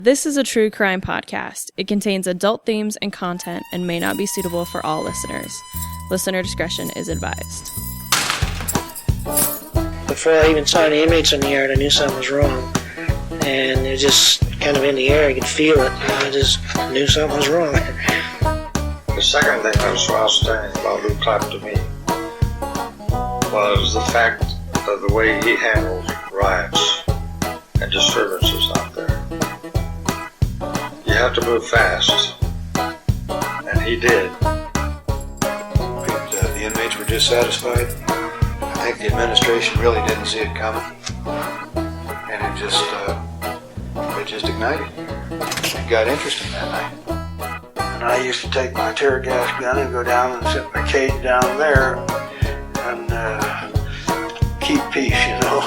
This is a true crime podcast. It contains adult themes and content and may not be suitable for all listeners. Listener discretion is advised. Before I even saw any inmates in the yard, I knew something was wrong. And it was just kind of in the air. I could feel it. And I just knew something was wrong. The second thing that was so outstanding about Lou Clapp to me was the fact of the way he handled riots and disturbances out there. You have to move fast, and he did. The inmates were dissatisfied. I think the administration really didn't see it coming, and it just ignited. It got interesting that night. And I used to take my tear gas gun and go down and sit in the cage down there and keep peace, you know.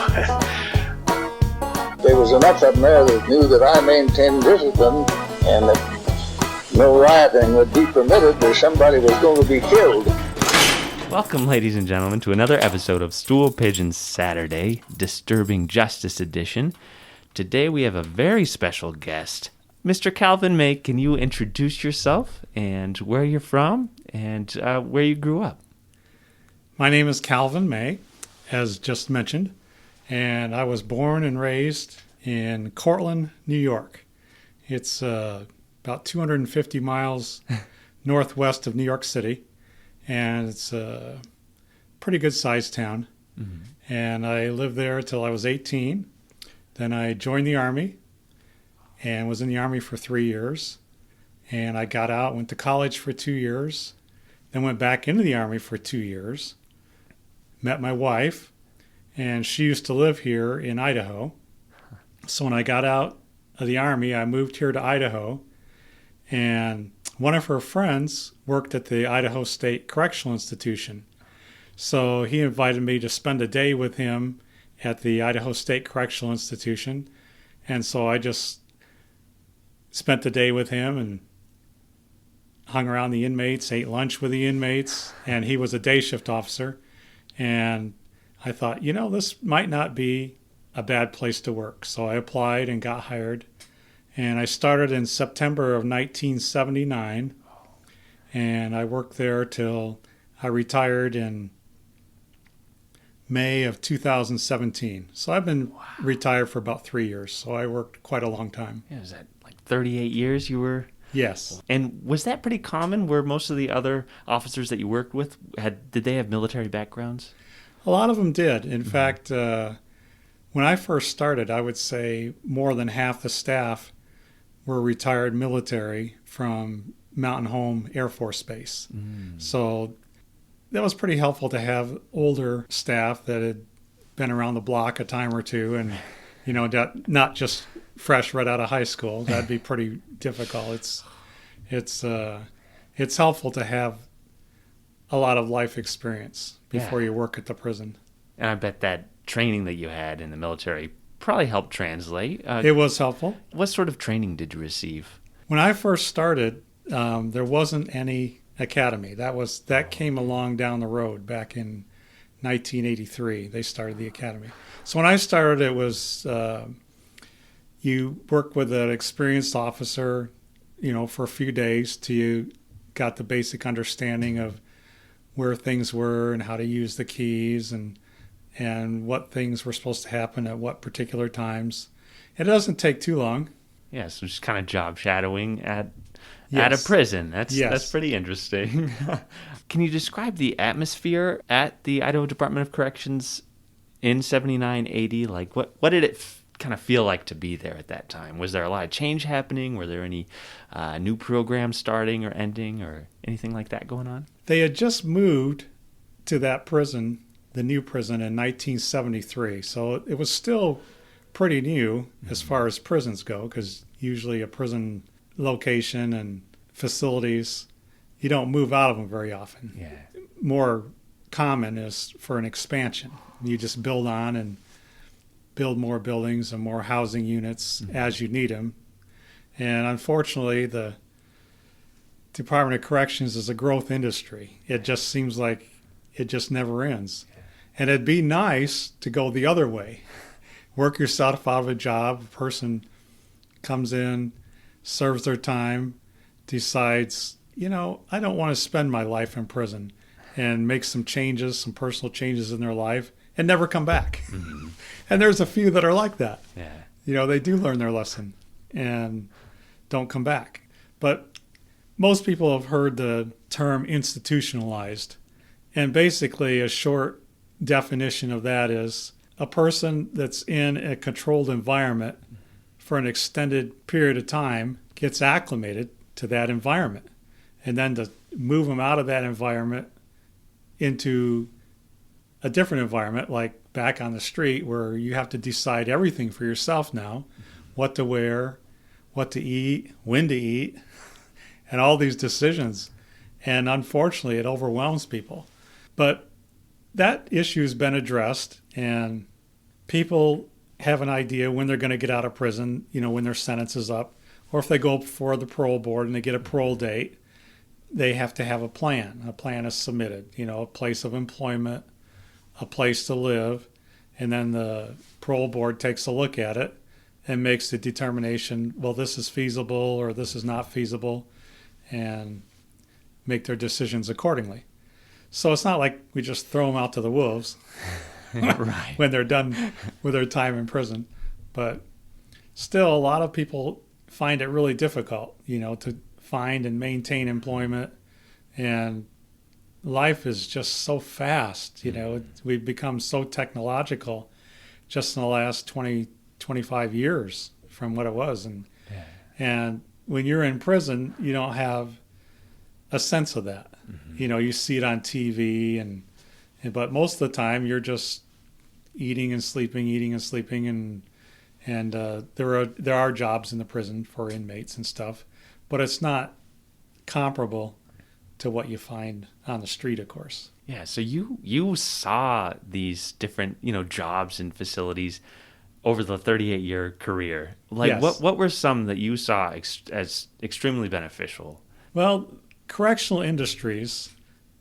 There was enough of them there that knew that I maintained discipline and that no rioting would be permitted or somebody was going to be killed. Welcome, ladies and gentlemen, to another episode of Stool Pigeon Saturday, Disturbing Justice Edition. Today we have a very special guest. Mr. Calvin May, can you introduce yourself and where you're from and where you grew up? My name is Calvin May, as just mentioned, and I was born and raised in Cortland, New York. It's about 250 miles northwest of New York City, and it's a pretty good-sized town. Mm-hmm. And I lived there until I was 18. Then I joined the Army and was in the Army for 3 years. And I got out, went to college for 2 years, then went back into the Army for 2 years, met my wife, and she used to live here in Idaho. So when I got out of the Army, I moved here to Idaho, and one of her friends worked at the Idaho State Correctional Institution. So he invited me to spend a day with him at the Idaho State Correctional Institution, and so I just spent the day with him and hung around the inmates, ate lunch with the inmates, and he was a day shift officer. And I thought, this might not be a bad place to work. So I applied and got hired. And I started in September of 1979. And I worked there till I retired in May of 2017. So I've been retired for about 3 years. So I worked quite a long time. Yeah, is that like 38 years you were? Yes. And was that pretty common where most of the other officers that you worked with, did they have military backgrounds? A lot of them did. In fact, when I first started, I would say more than half the staff were retired military from Mountain Home Air Force Base. Mm. So that was pretty helpful to have older staff that had been around the block a time or two and, not just fresh right out of high school. That'd be pretty difficult. It's helpful to have a lot of life experience before you work at the prison. And I bet that training that you had in the military probably helped translate. It was helpful. What sort of training did you receive? When I first started, there wasn't any academy. That came along down the road back in 1983. They started the academy. So when I started, it was you work with an experienced officer, for a few days till you got the basic understanding of where things were and how to use the keys and what things were supposed to happen at what particular times. It doesn't take too long. Yeah, so just kind of job shadowing at a prison. That's pretty interesting. Can you describe the atmosphere at the Idaho Department of Corrections in 79-80? Like, what did it kind of feel like to be there at that time? Was there a lot of change happening? Were there any new programs starting or ending or anything like that going on? They had just moved to that prison, the new prison, in 1973. So it was still pretty new as far as prisons go, because usually a prison location and facilities, you don't move out of them very often. Yeah. More common is for an expansion. You just build on and build more buildings and more housing units as you need them. And unfortunately, the Department of Corrections is a growth industry. It just seems like it just never ends. And it'd be nice to go the other way. Work yourself out of a job. A person comes in, serves their time, decides, I don't want to spend my life in prison, and make some changes, some personal changes in their life, and never come back. Mm-hmm. And there's a few that are like that. Yeah. They do learn their lesson and don't come back. But most people have heard the term institutionalized. And basically a short definition of that is a person that's in a controlled environment for an extended period of time gets acclimated to that environment. And then to move them out of that environment into a different environment, like back on the street, where you have to decide everything for yourself now, what to wear, what to eat, when to eat, and all these decisions. And unfortunately, it overwhelms people. But that issue's been addressed, and people have an idea when they're going to get out of prison, when their sentence is up, or if they go before the parole board and they get a parole date, they have to have a plan. A plan is submitted, a place of employment, a place to live, and then the parole board takes a look at it and makes the determination, well, this is feasible or this is not feasible, and make their decisions accordingly. So it's not like we just throw them out to the wolves right. when they're done with their time in prison. But still, a lot of people find it really difficult, to find and maintain employment. And life is just so fast, We've become so technological just in the last 20, 25 years from what it was. And when you're in prison, you don't have a sense of that. Mm-hmm. You see it on TV, but most of the time you're just eating and sleeping, and there are jobs in the prison for inmates and stuff, but it's not comparable to what you find on the street, of course. Yeah, so you saw these different, jobs and facilities over the 38-year career. Like, yes. What were some that you saw as extremely beneficial? Well, correctional industries,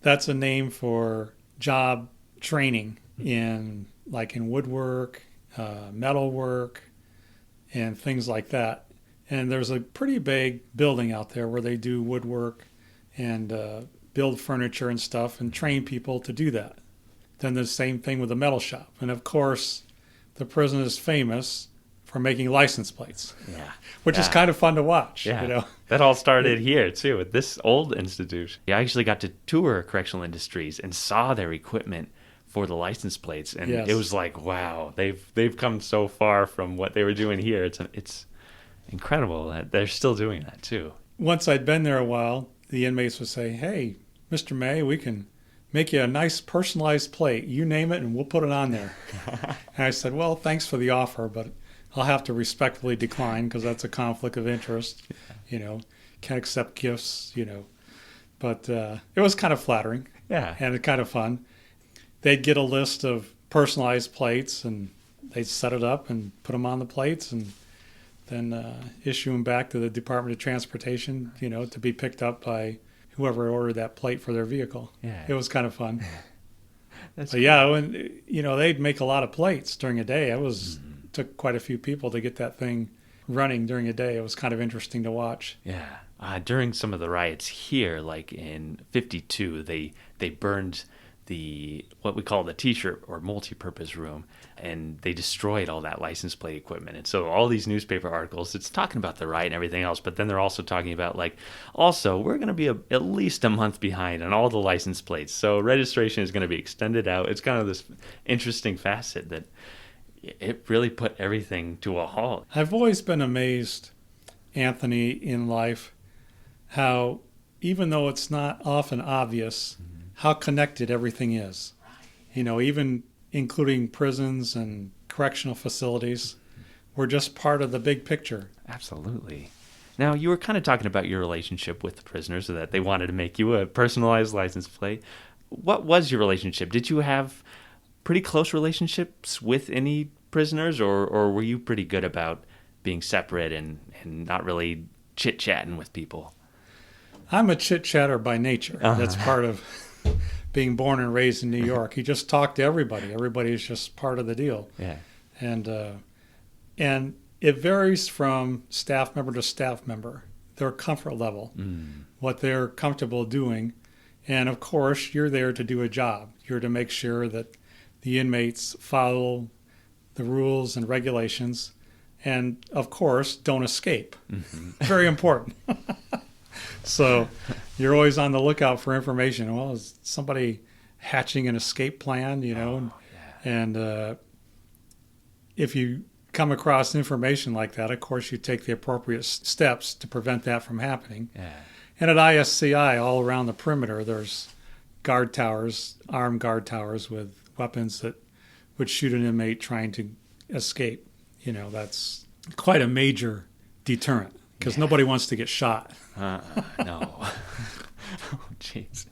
that's a name for job training in woodwork, metal work, and things like that. And there's a pretty big building out there where they do woodwork and build furniture and stuff and train people to do that. Then the same thing with the metal shop. And of course, the prison is famous for making license plates. Yeah. Which is kind of fun to watch. Yeah. That all started here too, at this old institute. I actually got to tour correctional industries and saw their equipment for the license plates, and It was like, wow, they've come so far from what they were doing here. It's incredible that they're still doing that too. Once I'd been there a while, the inmates would say, "Hey, Mr. May, we can make you a nice personalized plate. You name it and we'll put it on there." And I said, "Well, thanks for the offer, but I'll have to respectfully decline because that's a conflict of interest. Can't accept gifts, But it was kind of flattering. Yeah. And it's kind of fun. They'd get a list of personalized plates, and they'd set it up and put them on the plates, and then issue them back to the Department of Transportation, to be picked up by whoever ordered that plate for their vehicle. Yeah. It was kind of fun. That's but yeah, when they'd make a lot of plates during a day. Took quite a few people to get that thing running during a day. It was kind of interesting to watch. Yeah. During some of the riots here, like in 52, they burned what we call the t-shirt or multi-purpose room, and they destroyed all that license plate equipment. And so all these newspaper articles, it's talking about the riot and everything else, but then they're also talking about also we're going to be at least a month behind on all the license plates, so registration is going to be extended out. It's kind of this interesting facet that it really put everything to a halt. I've always been amazed, Anthony, in life, how even though it's not often obvious, how connected everything is. Even including prisons and correctional facilities, we're just part of the big picture. Absolutely. Now, you were kind of talking about your relationship with the prisoners, so that they wanted to make you a personalized license plate. What was your relationship? Did you have pretty close relationships with any prisoners, or were you pretty good about being separate and not really chit-chatting with people? I'm a chit-chatter by nature. That's part of being born and raised in New York. You just talk to everybody. Everybody is just part of the deal. Yeah. And It varies from staff member to staff member, their comfort level, what they're comfortable doing. And of course, you're there to do a job. You're to make sure that the inmates follow the rules and regulations, and of course, don't escape. Very important. So you're always on the lookout for information. Well, is somebody hatching an escape plan, And if you come across information like that, of course, you take the appropriate steps to prevent that from happening. Yeah. And at ISCI, all around the perimeter, there's guard towers, armed guard towers with weapons that would shoot an inmate trying to escape. That's quite a major deterrent because nobody wants to get shot. No. Oh, jeez.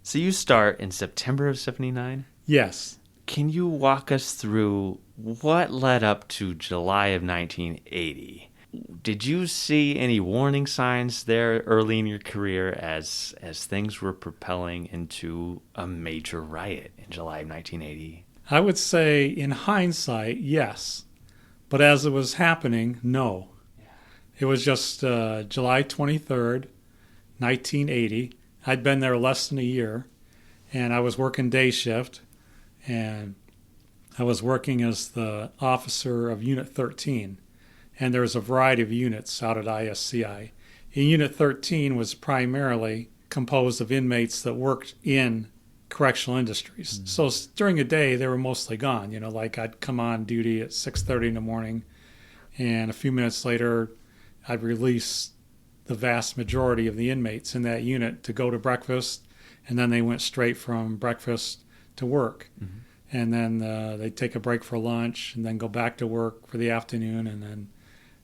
So you start in September of 79? Yes. Can you walk us through what led up to July of 1980? Did you see any warning signs there early in your career as things were propelling into a major riot in July of 1980? I would say in hindsight, yes. But as it was happening, no. It was just July 23rd, 1980. I'd been there less than a year, and I was working day shift, and I was working as the officer of Unit 13. And there's a variety of units out at ISCI. And Unit 13 was primarily composed of inmates that worked in correctional industries. So during the day, they were mostly gone. Like I'd come on duty at 6:30 in the morning, and a few minutes later, I'd release the vast majority of the inmates in that unit to go to breakfast, and then they went straight from breakfast to work. And then they'd take a break for lunch and then go back to work for the afternoon, and then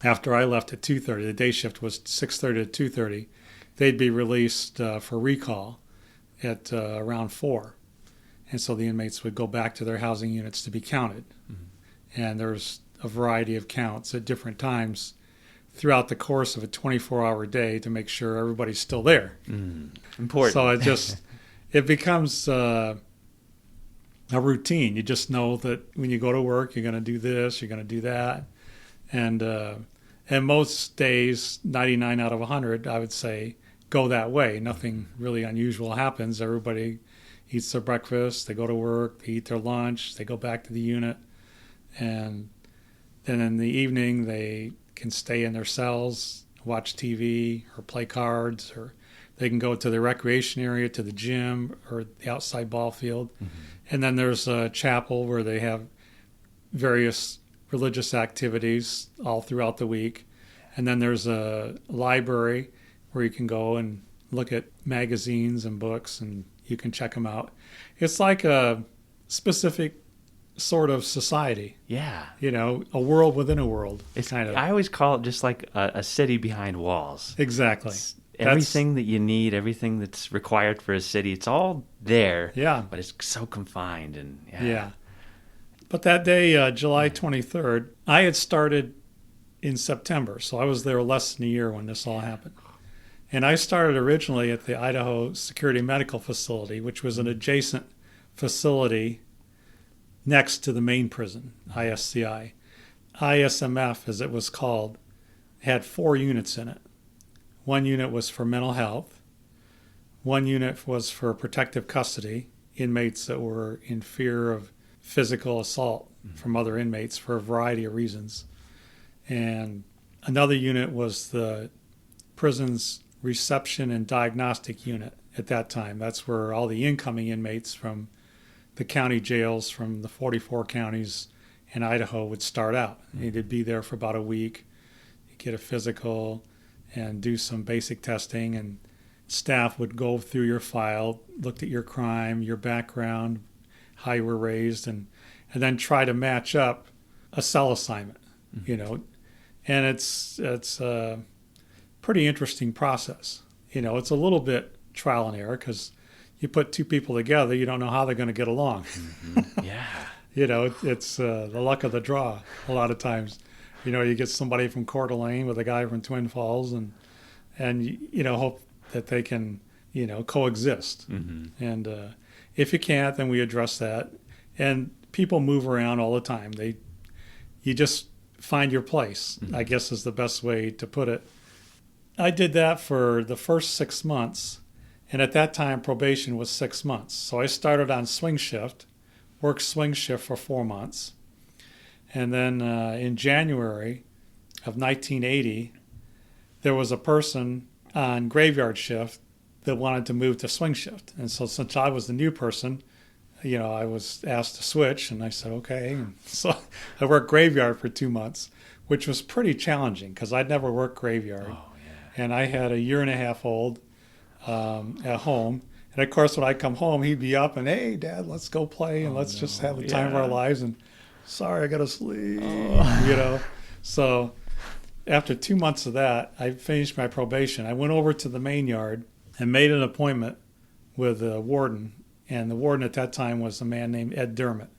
after I left at 2:30, the day shift was 6:30 to 2:30, they'd be released for recall at around 4. And so the inmates would go back to their housing units to be counted. And there's a variety of counts at different times throughout the course of a 24-hour day to make sure everybody's still there. Important. So it becomes a routine. You just know that when you go to work, you're going to do this, you're going to do that. And most days, 99 out of 100, I would say, go that way. Nothing really unusual happens. Everybody eats their breakfast, they go to work, they eat their lunch, they go back to the unit, and then in the evening they can stay in their cells, watch TV or play cards, or they can go to the recreation area, to the gym or the outside ball field. And then there's a chapel where they have various religious activities all throughout the week. And then there's a library where you can go and look at magazines and books, and you can check them out. It's like a specific sort of society. Yeah. A world within a world. It's kind of. I always call it just like a city behind walls. Exactly. Everything that you need, everything that's required for a city, it's all there. Yeah. But it's so confined. Yeah. But that day, July 23rd, I had started in September, so I was there less than a year when this all happened. And I started originally at the Idaho Security Medical Facility, which was an adjacent facility next to the main prison, ISCI. ISMF, as it was called, had 4 units in it. 1 unit was for mental health. 1 unit was for protective custody, inmates that were in fear of physical assault from other inmates for a variety of reasons. And another unit was the prison's reception and diagnostic unit at that time. That's where all the incoming inmates from the county jails from the 44 counties in Idaho would start out. They'd be there for about a week, get a physical, and do some basic testing, and staff would go through your file, looked at your crime, your background, how you were raised, and then try to match up a cell assignment, And it's a pretty interesting process. It's a little bit trial and error because you put 2 people together, you don't know how they're going to get along. Yeah. It's the luck of the draw a lot of times. You get somebody from Coeur d'Alene with a guy from Twin Falls, and hope that they can, coexist. And if you can't, then we address that. And people move around all the time. You just find your place, I guess is the best way to put it. I did that for the first 6 months, and at that time probation was 6 months. So I started on swing shift, worked swing shift for 4 months, and then in January of 1980, there was a person on graveyard shift that wanted to move to swing shift. And so since I was the new person, I was asked to switch, and I said, okay. And so I worked graveyard for 2 months, which was pretty challenging because I'd never worked graveyard. Oh, yeah. And I had a 1.5-year-old at home. And of course, when I come home, he'd be up and, hey, Dad, let's go play and let's just have the time of our lives. And sorry, I got to sleep, So after 2 months of that, I finished my probation. I went over to the main yard and made an appointment with the warden. And the warden at that time was a man named Ed Dermott,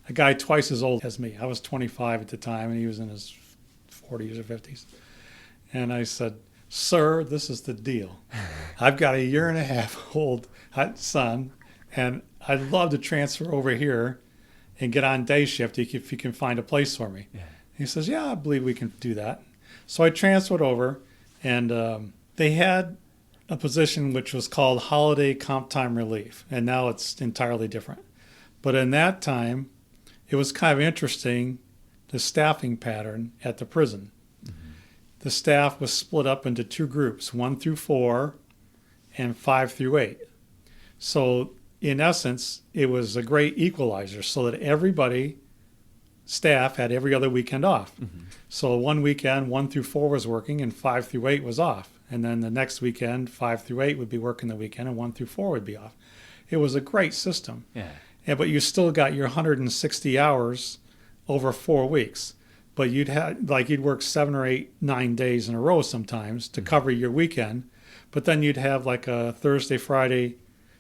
a guy twice as old as me. I was 25 at the time, and he was in his 40s or 50s. And I said, sir, this is the deal. I've got a 1.5-year-old son, and I'd love to transfer over here and get on day shift if you can find a place for me. Yeah. He says, yeah, I believe we can do that. So I transferred over, and they had a position which was called holiday comp time relief, and now it's entirely different. But in that time, it was kind of interesting, the staffing pattern at the prison. Mm-hmm. The staff was split up into 2 groups, 1 through 4 and 5 through 8. So in essence, it was a great equalizer so that staff had every other weekend off. Mm-hmm. So one weekend, 1 through 4 was working and 5 through 8 was off. And then the next weekend, 5 through 8 would be working the weekend and 1 through 4 would be off. It was a great system. Yeah. But you still got your 160 hours over 4 weeks. But you'd work 7 or 8, 9 days in a row sometimes to cover your weekend. But then you'd have like a Thursday, Friday,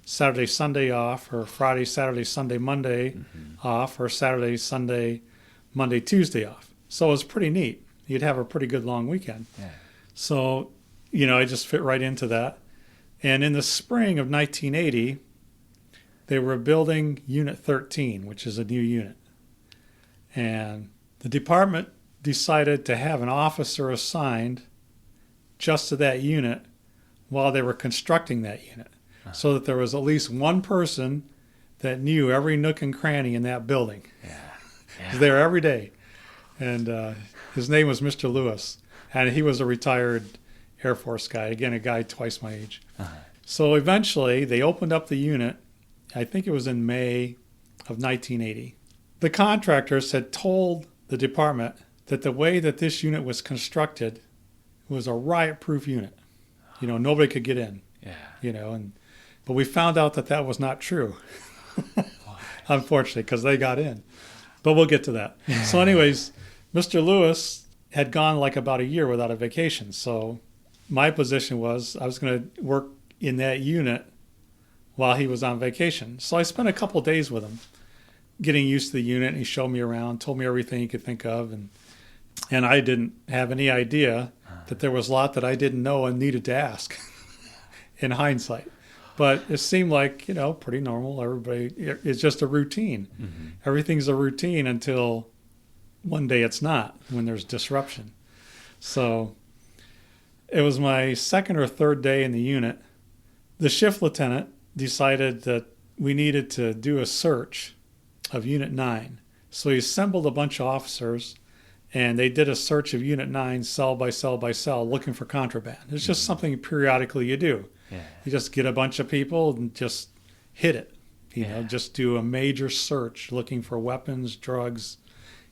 Saturday, Sunday off, or Friday, Saturday, Sunday, Monday off, or Saturday, Sunday, Monday, Tuesday off. So it was pretty neat. You'd have a pretty good long weekend. Yeah. So I just fit right into that. And in the spring of 1980, they were building Unit 13, which is a new unit. And the department decided to have an officer assigned just to that unit while they were constructing that unit, so that there was at least one person that knew every nook and cranny in that building. Yeah. He was there every day. And his name was Mr. Lewis, and he was a retired Air Force guy, again, a guy twice my age. Uh-huh. So eventually, they opened up the unit, I think it was in May of 1980. The contractors had told the department that the way that this unit was constructed was a riot-proof unit. Nobody could get in. Yeah. But we found out that was not true, unfortunately, because they got in. But we'll get to that. So anyways, Mr. Lewis had gone like about a year without a vacation, so my position was I was going to work in that unit while he was on vacation. So I spent a couple of days with him getting used to the unit, and he showed me around, told me everything he could think of, and I didn't have any idea that there was a lot that I didn't know and needed to ask in hindsight. But it seemed like, pretty normal. Everybody, it's just a routine. Mm-hmm. Everything's a routine until one day it's not, when there's disruption. So it was my second or third day in the unit. The shift lieutenant decided that we needed to do a search of Unit 9. So he assembled a bunch of officers, and they did a search of Unit 9 cell by cell by cell looking for contraband. It's just something periodically you do. Yeah. You just get a bunch of people and just hit it. Just do a major search looking for weapons, drugs,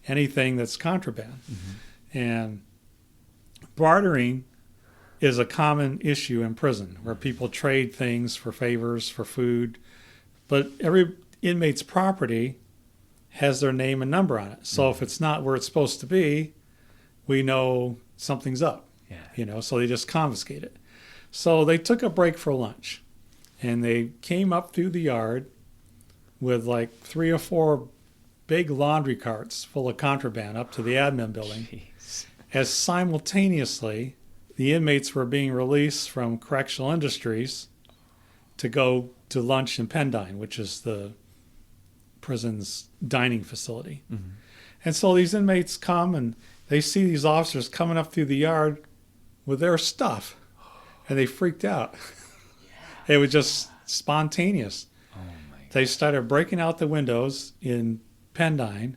anything that's contraband. Mm-hmm. And bartering is a common issue in prison where people trade things for favors, for food. But every inmate's property has their name and number on it. So if it's not where it's supposed to be, we know something's up. Yeah. So they just confiscate it. So they took a break for lunch, and they came up through the yard with like 3 or 4 big laundry carts full of contraband up to the admin building. Jeez. As simultaneously, the inmates were being released from Correctional Industries to go to lunch in Pendine, which is the prison's dining facility. Mm-hmm. And so these inmates come, and they see these officers coming up through the yard with their stuff, and they freaked out. It was just spontaneous. They started breaking out the windows in Pendine,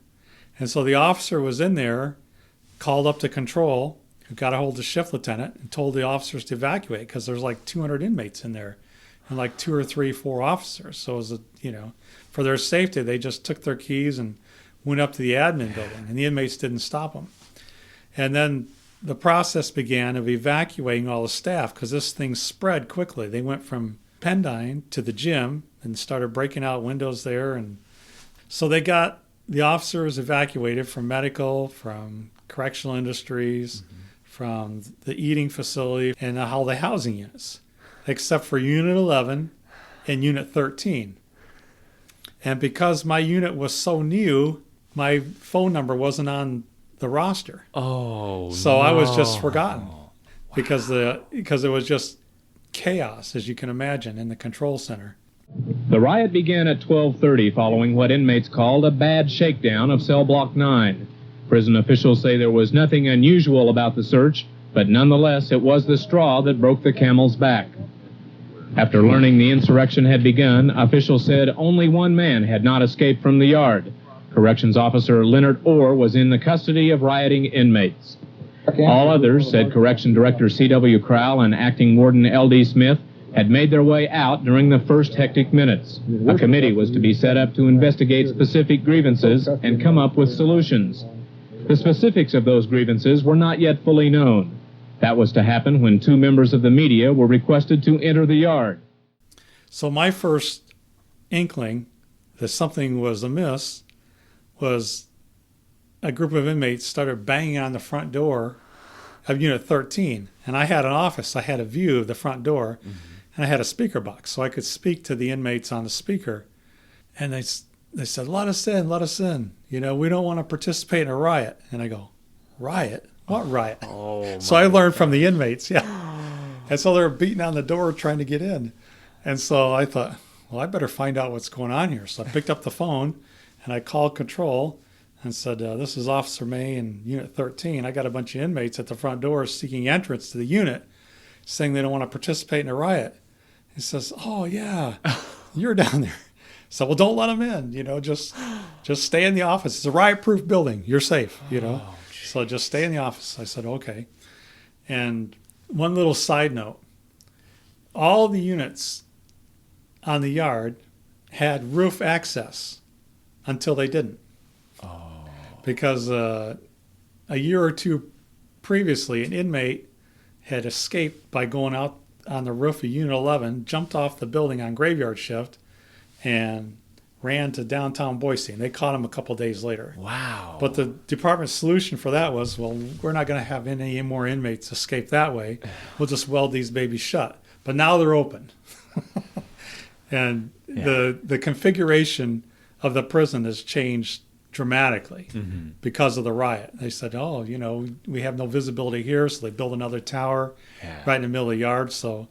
and so the officer was in there, called up to control, who got a hold of the shift lieutenant and told the officers to evacuate because there's like 200 inmates in there and like 2 or 3, 4 officers. So it was, for their safety, they just took their keys and went up to the admin building, and the inmates didn't stop them. And then the process began of evacuating all the staff because this thing spread quickly. They went from Pendine to the gym and started breaking out windows there. And so they got the officers evacuated from medical, from correctional industries, from the eating facility, and all the housing units, except for Unit 11 and Unit 13. And because my unit was so new, my phone number wasn't on the roster. So I was just forgotten because it was just chaos, as you can imagine, in the control center. The riot began at 12:30 following what inmates called a bad shakedown of cell block 9. Prison officials say there was nothing unusual about the search, but nonetheless it was the straw that broke the camel's back. After learning the insurrection had begun, officials said only one man had not escaped from the yard. Corrections Officer Leonard Orr was in the custody of rioting inmates. All others, said Correction Director C.W. Crowell and Acting Warden L.D. Smith, had made their way out during the first hectic minutes. A committee was to be set up to investigate specific grievances and come up with solutions. The specifics of those grievances were not yet fully known. That was to happen when 2 members of the media were requested to enter the yard. So my first inkling that something was amiss was a group of inmates started banging on the front door of Unit 13. And I had an office. I had a view of the front door, and I had a speaker box, so I could speak to the inmates on the speaker. And they said, let us in, let us in. We don't want to participate in a riot. And I go, riot? What riot? So I learned from the inmates, And so they were beating on the door trying to get in. And so I thought, well, I better find out what's going on here. So I picked up the phone, and I called control and said, this is Officer May in Unit 13. I got a bunch of inmates at the front door seeking entrance to the unit, saying they don't want to participate in a riot. He says, oh, yeah, you're down there. So, well, don't let them in, just stay in the office. It's a riot-proof building. You're safe, So just stay in the office. I said, okay. And one little side note, all the units on the yard had roof access until they didn't. Because a year or 2 previously, an inmate had escaped by going out on the roof of Unit 11, jumped off the building on graveyard shift, and ran to downtown Boise. And they caught him a couple days later. Wow. But the department's solution for that was, well, we're not going to have any more inmates escape that way. We'll just weld these babies shut. But now they're open. And the configuration of the prison has changed dramatically because of the riot. They said, we have no visibility here, so they build another tower right in the middle of the yard. So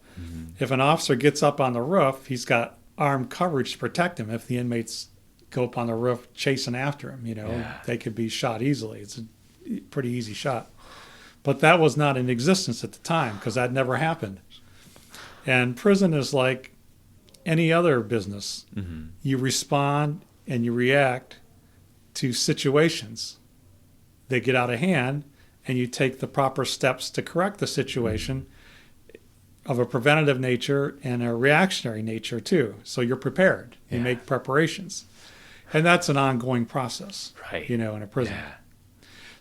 if an officer gets up on the roof, he's got armed coverage to protect him. If the inmates go up on the roof chasing after him, they could be shot easily. It's a pretty easy shot. But that was not in existence at the time because that never happened. And prison is like any other business. You respond and you react to situations. They get out of hand, and you take the proper steps to correct the situation of a preventative nature and a reactionary nature too. So you're prepared. You make preparations. And that's an ongoing process, in a prison.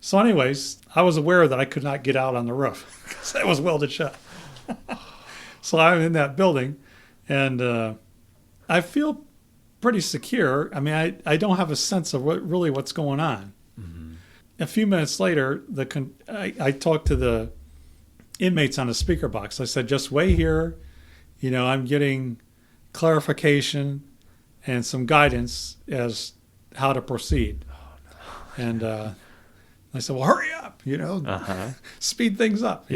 So anyways, I was aware that I could not get out on the roof because I was welded shut. So I'm in that building, and I feel pretty secure. I mean, I don't have a sense of what's going on. A few minutes later, I talked to the inmates on the speaker box. I said, just wait here. I'm getting clarification and some guidance as how to proceed. And I said, well, hurry up, speed things up.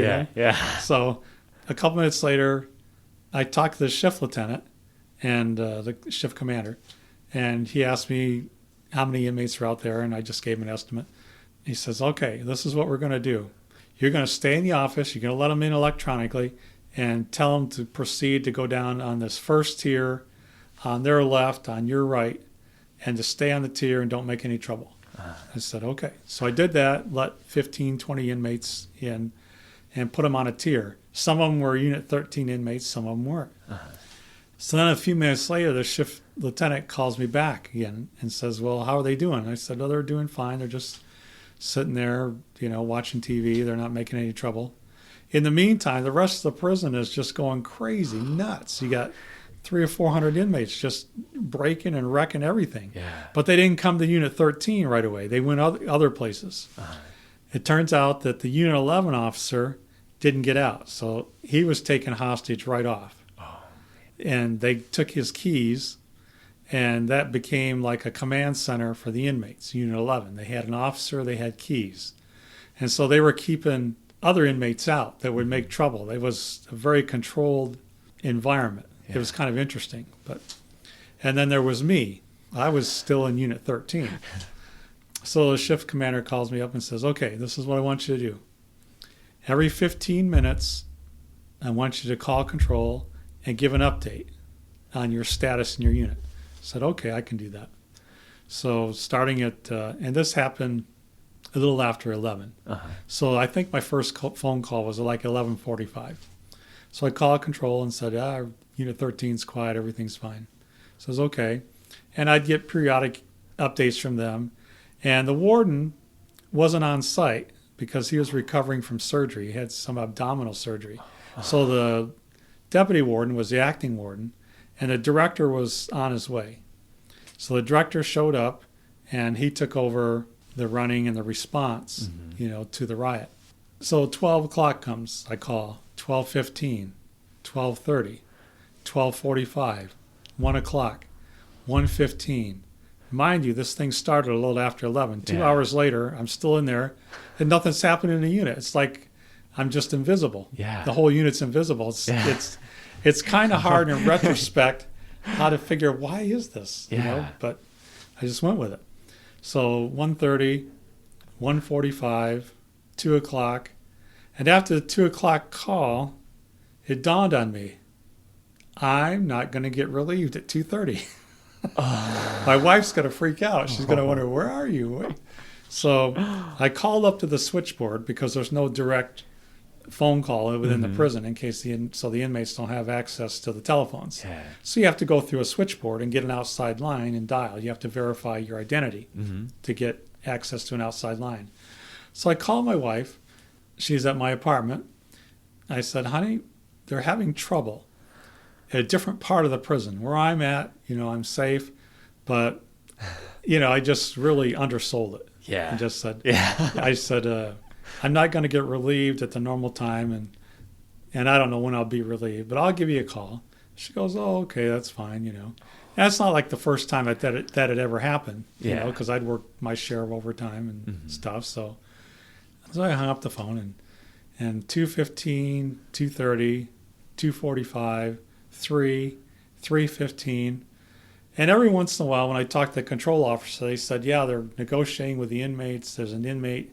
So a couple minutes later, I talked to the shift lieutenant and the shift commander, and he asked me how many inmates are out there, and I just gave him an estimate. He says, okay, this is what we're going to do. You're going to stay in the office. You're going to let them in electronically and tell them to proceed to go down on this first tier, on their left, on your right, and to stay on the tier and don't make any trouble. I said, okay. So I did that, let 15, 20 inmates in and put them on a tier. Some of them were Unit 13 inmates, some of them weren't. So then a few minutes later, the shift lieutenant calls me back again and says, well, how are they doing? I said, oh, they're doing fine. They're just sitting there, watching TV. They're not making any trouble. In the meantime, the rest of the prison is just going crazy, nuts. You got 300 or 400 inmates just breaking and wrecking everything. Yeah. But they didn't come to Unit 13 right away. They went other places. It turns out that the Unit 11 officer didn't get out, so he was taken hostage right off. And they took his keys, and that became like a command center for the inmates, Unit 11. They had an officer, they had keys. And so they were keeping other inmates out that would make trouble. It was a very controlled environment. Yeah. It was kind of interesting. And then there was me. I was still in Unit 13. So the shift commander calls me up and says, okay, this is what I want you to do. Every 15 minutes, I want you to call control and give an update on your status in your unit. I said, okay, I can do that. So starting at, and this happened a little after 11. So I think my first phone call was like 11:45. So I called control and said, Unit 13's quiet, everything's fine. Says, okay. And I'd get periodic updates from them. And the warden wasn't on site because he was recovering from surgery. He had some abdominal surgery. So the deputy warden was the acting warden, and the director was on his way. So the director showed up, and he took over the running and the response, to the riot. So 12 o'clock comes, I call, 12:15, 12:30, 12:45, 1 o'clock, 1:15. Mind you, this thing started a little after 11. 2 hours later, I'm still in there, and nothing's happening in the unit. It's like I'm just invisible. Yeah. The whole unit's invisible. It's kind of hard in retrospect how to figure why is this, but I just went with it. So 1:30, 1:45, 2 o'clock, and after the 2 o'clock call, it dawned on me, I'm not going to get relieved at 2:30. My wife's going to freak out. She's going to wonder, where are you? So I called up to the switchboard because there's no direct phone call within the prison in case the inmates don't have access to the telephones. Yeah. So you have to go through a switchboard and get an outside line and dial. You have to verify your identity to get access to an outside line. So I called my wife. She's at my apartment. I said, honey, they're having trouble at a different part of the prison. Where I'm at, I'm safe, but, I just really undersold it. Yeah. And just said, I said, I'm not going to get relieved at the normal time, and I don't know when I'll be relieved, but I'll give you a call. She goes, oh, okay, that's fine, And it's not like the first time that had ever happened, because I'd worked my share of overtime and stuff. So I hung up the phone, and 2:15, 2:30, 2:45, 3, 3:15. And every once in a while, when I talked to the control officer, they said, yeah, they're negotiating with the inmates. There's an inmate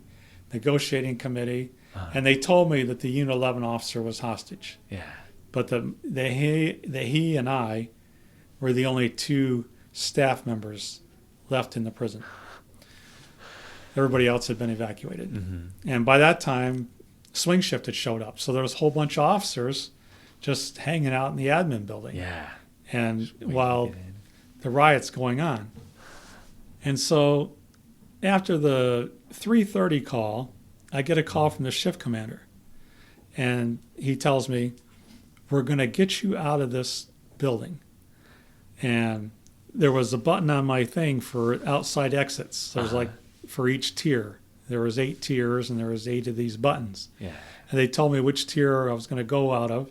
negotiating committee. And they told me that the Unit 11 officer was hostage. Yeah. But he and I were the only two staff members left in the prison. Everybody else had been evacuated. And by that time, swing shift had showed up. So there was a whole bunch of officers just hanging out in the admin building. Yeah. And while the riot's going on. And so after the 3:30 call, I get a call from the shift commander. And he tells me, we're going to get you out of this building. And there was a button on my thing for outside exits. There was like for each tier. There was 8 tiers, and there was 8 of these buttons. Yeah. And they told me which tier I was going to go out of.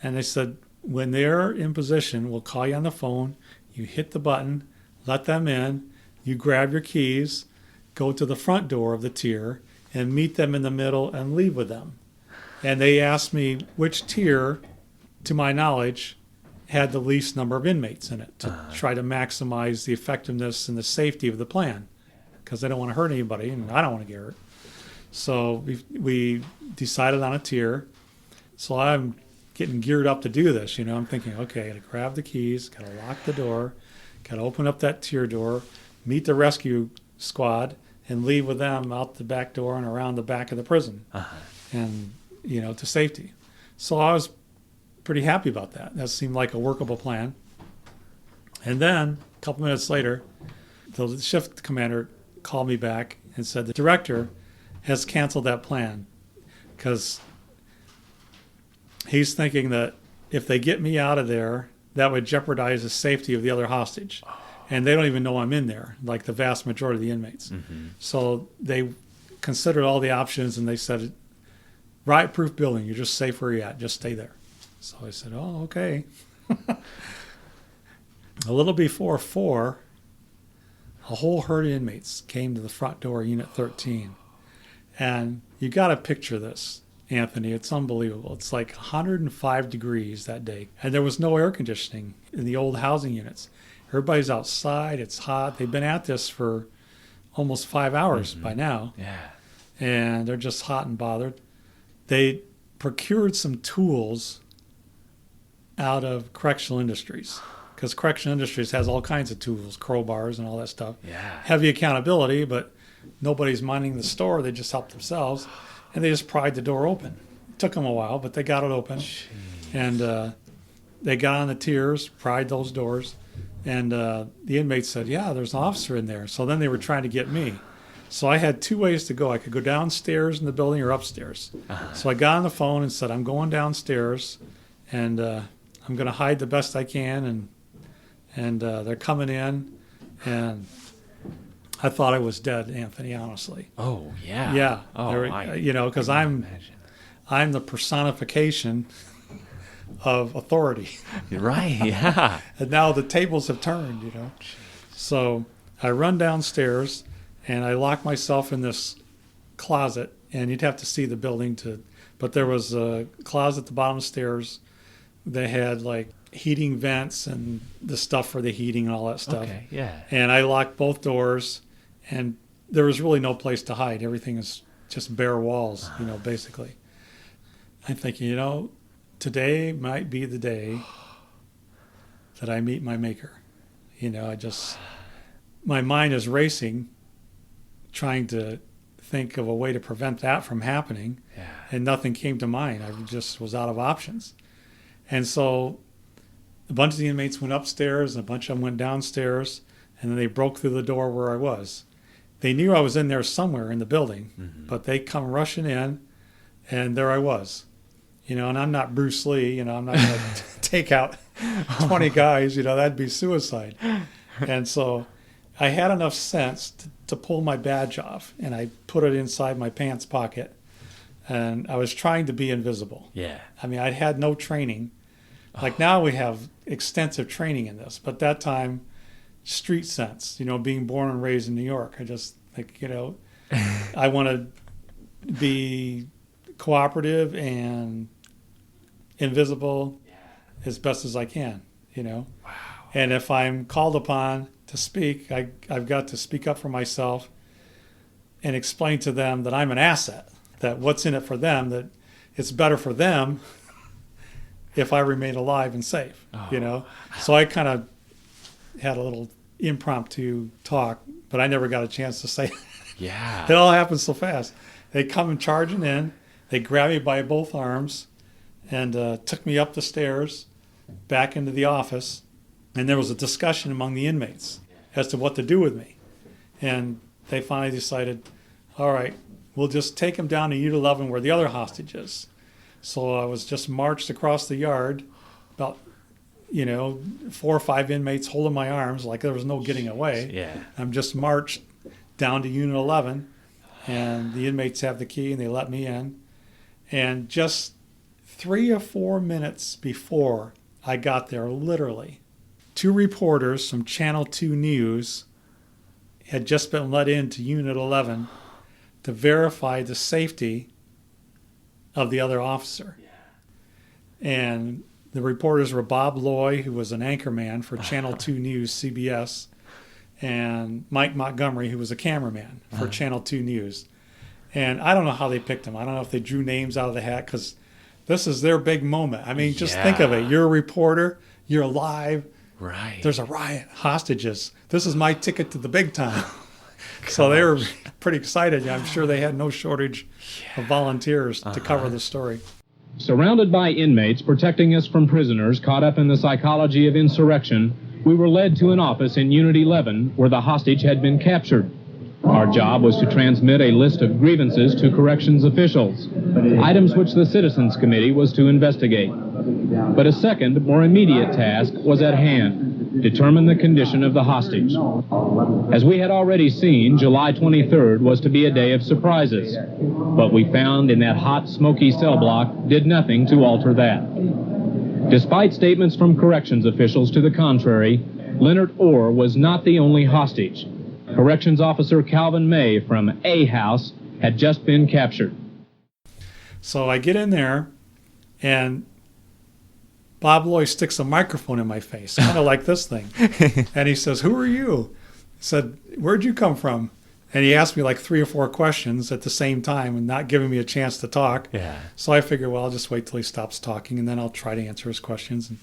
And they said, when they're in position, we'll call you on the phone. You hit the button, let them in, you grab your keys, go to the front door of the tier, and meet them in the middle and leave with them. And they asked me which tier, to my knowledge, had the least number of inmates in it to try to maximize the effectiveness and the safety of the plan. because they don't want to hurt anybody, and I don't want to get hurt. So we decided on a tier. So I'm getting geared up to do this. I'm thinking, okay, I got to grab the keys, got to lock the door, got to open up that tier door, meet the rescue squad, and leave with them out the back door and around the back of the prison, and to safety. So I was pretty happy about that. That seemed like a workable plan. And then a couple minutes later, the shift commander called me back and said the director has canceled that plan because he's thinking that if they get me out of there, that would jeopardize the safety of the other hostage. And they don't even know I'm in there, like the vast majority of the inmates. Mm-hmm. So they considered all the options, and they said, riot-proof building, you're just safe where you're at, just stay there. So I said, oh, okay. A little before 4, a whole herd of inmates came to the front door of Unit 13. And you got to picture this, Anthony. It's unbelievable. It's like 105 degrees that day. And there was no air conditioning in the old housing units. Everybody's outside. It's hot. They've been at this for almost 5 hours by now. Yeah. And they're just hot and bothered. They procured some tools out of Correctional Industries, because Correctional Industries has all kinds of tools, crowbars and all that stuff. Yeah. Heavy accountability, but nobody's minding the store. They just help themselves, and they just pried the door open. It took them a while, but they got it open. Jeez. And they got on the tiers, pried those doors, and the inmates said, yeah, there's an officer in there. So then they were trying to get me. So I had 2 ways to go. I could go downstairs in the building or upstairs. So I got on the phone and said, I'm going downstairs, and I'm going to hide the best I can, and they're coming in, and I thought I was dead, Anthony, honestly. Oh, yeah. Yeah. Oh, because I'm the personification of authority. Right, yeah. And now the tables have turned, So I run downstairs, and I lock myself in this closet, and you'd have to see the building but there was a closet at the bottom of the stairs. They had like heating vents and the stuff for the heating and all that stuff. Okay, yeah. And I locked both doors, and there was really no place to hide. Everything is just bare walls, basically. I'm thinking, today might be the day that I meet my maker. My mind is racing, trying to think of a way to prevent that from happening. Yeah. And nothing came to mind. I just was out of options. And so a bunch of the inmates went upstairs, and a bunch of them went downstairs, and then they broke through the door where I was. They knew I was in there somewhere in the building, but they come rushing in, and there I was. And I'm not Bruce Lee, I'm not going to take out 20 guys, that'd be suicide. And so I had enough sense to pull my badge off, and I put it inside my pants pocket, and I was trying to be invisible. Yeah. I mean, I'd had no training. Like now we have extensive training in this, but that time, street sense, being born and raised in New York, I just think, I want to be cooperative and invisible as best as I can, Wow. And if I'm called upon to speak, I've got to speak up for myself and explain to them that I'm an asset, that what's in it for them, that it's better for them if I remain alive and safe, So I kind of had a little impromptu talk, but I never got a chance to say it. Yeah. It all happened so fast. They come charging in, they grab me by both arms, and took me up the stairs, back into the office, and there was a discussion among the inmates as to what to do with me. And they finally decided, all right, we'll just take him down to Unit 11 where the other hostage is. So I was just marched across the yard, about, 4 or 5 inmates holding my arms like there was no getting away. Yeah. I'm just marched down to Unit 11, and the inmates have the key, and they let me in. And just 3 or 4 minutes before I got there, literally, 2 reporters from Channel 2 News had just been let into Unit 11 to verify the safety of the other officer. Yeah. And the reporters were Bob Loy, who was an anchorman for Channel 2 News, CBS, and Mike Montgomery, who was a cameraman for Channel 2 News. And I don't know how they picked him. I don't know if they drew names out of the hat, because this is their big moment. I mean, just think of it. You're a reporter. You're live. Right. There's a riot. Hostages. This is my ticket to the big time. So they were pretty excited. I'm sure they had no shortage of volunteers to cover the story. Surrounded by inmates protecting us from prisoners caught up in the psychology of insurrection, we were led to an office in Unit 11 where the hostage had been captured. Our job was to transmit a list of grievances to corrections officials, items which the Citizens Committee was to investigate. But a second, more immediate task was at hand: determine the condition of the hostage. As we had already seen, July 23rd was to be a day of surprises. What we found in that hot, smoky cell block did nothing to alter that. Despite statements from corrections officials to the contrary, Leonard Orr was not the only hostage. Corrections Officer Calvin May from A House had just been captured. So I get in there, and Bob Loy sticks a microphone in my face, kind of like this thing. And he says, "Who are you?" I said, "Where'd you come from?" And he asked me like 3 or 4 questions at the same time and not giving me a chance to talk. Yeah. So I figured, well, I'll just wait till he stops talking, and then I'll try to answer his questions. And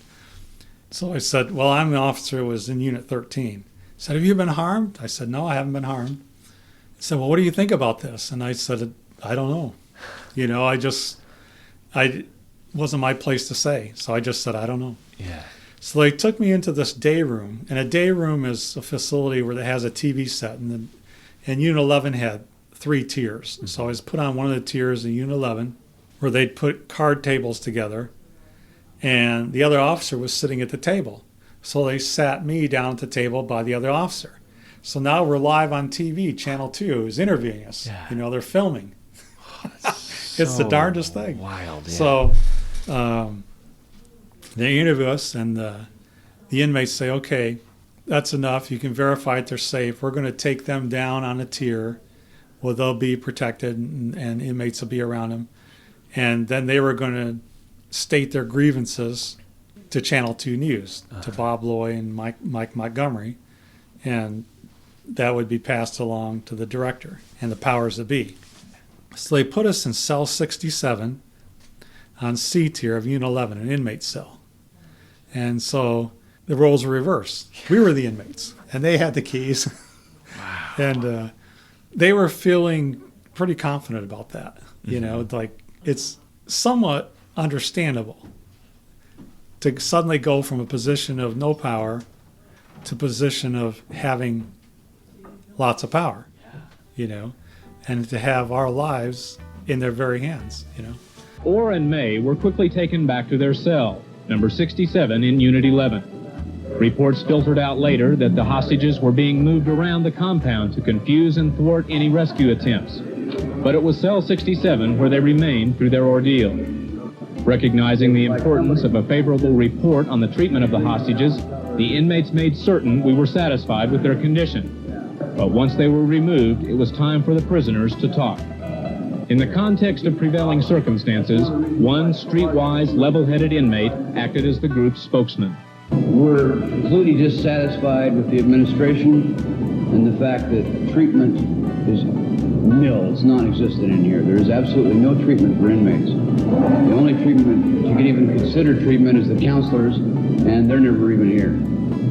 so I said, "Well, I'm an officer who was in Unit 13. He said, "Have you been harmed?" I said, "No, I haven't been harmed." He said, "Well, what do you think about this?" And I said, "I don't know. You know, I wasn't my place to say." So I just said, "I don't know." Yeah. So they took me into this day room. And a day room is a facility where it has a TV set. And Unit 11 had 3 tiers. Mm-hmm. So I was put on one of the tiers in Unit 11 where they'd put card tables together. And the other officer was sitting at the table. So they sat me down at the table by the other officer. So now we're live on TV. Channel 2 is interviewing us. Yeah. You know, they're filming. It's the darndest thing. Wild. Yeah. So they interview us, and the inmates say, "Okay, that's enough. You can verify that they're safe. We're going to take them down on a tier where they'll be protected, and inmates will be around them." And then they were going to state their grievances to Channel 2 News, to Bob Loy and Mike Montgomery, and that would be passed along to the director and the powers that be. So they put us in cell 67 on C tier of Unit 11, an inmate cell. And so the roles were reversed. We were the inmates, and they had the keys. Wow. And they were feeling pretty confident about that. Mm-hmm. You know, like, it's somewhat understandable to suddenly go from a position of no power to a position of having lots of power, you know, and to have our lives in their very hands, you know. Orr and May were quickly taken back to their cell, number 67 in Unit 11. Reports filtered out later that the hostages were being moved around the compound to confuse and thwart any rescue attempts. But it was cell 67 where they remained through their ordeal. Recognizing the importance of a favorable report on the treatment of the hostages, the inmates made certain we were satisfied with their condition. But once they were removed, it was time for the prisoners to talk. In the context of prevailing circumstances, one streetwise, level-headed inmate acted as the group's spokesman. We're completely dissatisfied with the administration and the fact that treatment is nil. It's non-existent in here. There is absolutely no treatment for inmates. The only treatment you can even consider treatment is the counselors, and they're never even here.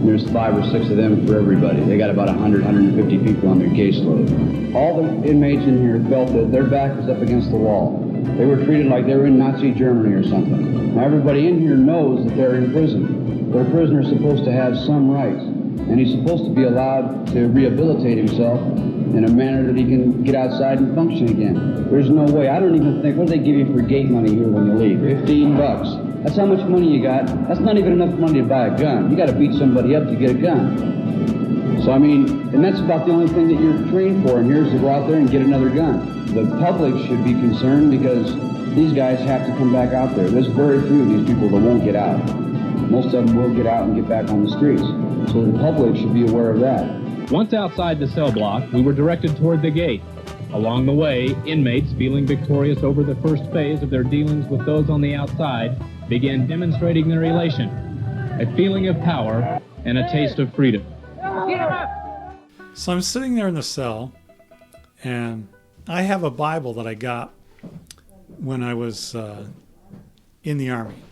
There's 5 or 6 of them for everybody. They got about 100, 150 people on their caseload. All the inmates in here felt that their back was up against the wall. They were treated like they were in Nazi Germany or something. Now everybody in here knows that they're in prison. But a prisoner is supposed to have some rights, and he's supposed to be allowed to rehabilitate himself in a manner that he can get outside and function again. There's no way. I don't even think, what do they give you for gate money here when you leave? $15. That's how much money you got. That's not even enough money to buy a gun. You got to beat somebody up to get a gun. So, I mean, and that's about the only thing that you're trained for, and here's to go out there and get another gun. The public should be concerned because these guys have to come back out there. There's very few of these people that won't get out. Most of them will get out and get back on the streets. So the public should be aware of that. Once outside the cell block, we were directed toward the gate. Along the way, inmates, feeling victorious over the first phase of their dealings with those on the outside, began demonstrating their elation, a feeling of power, and a taste of freedom. So I'm sitting there in the cell, and I have a Bible that I got when I was in the Army.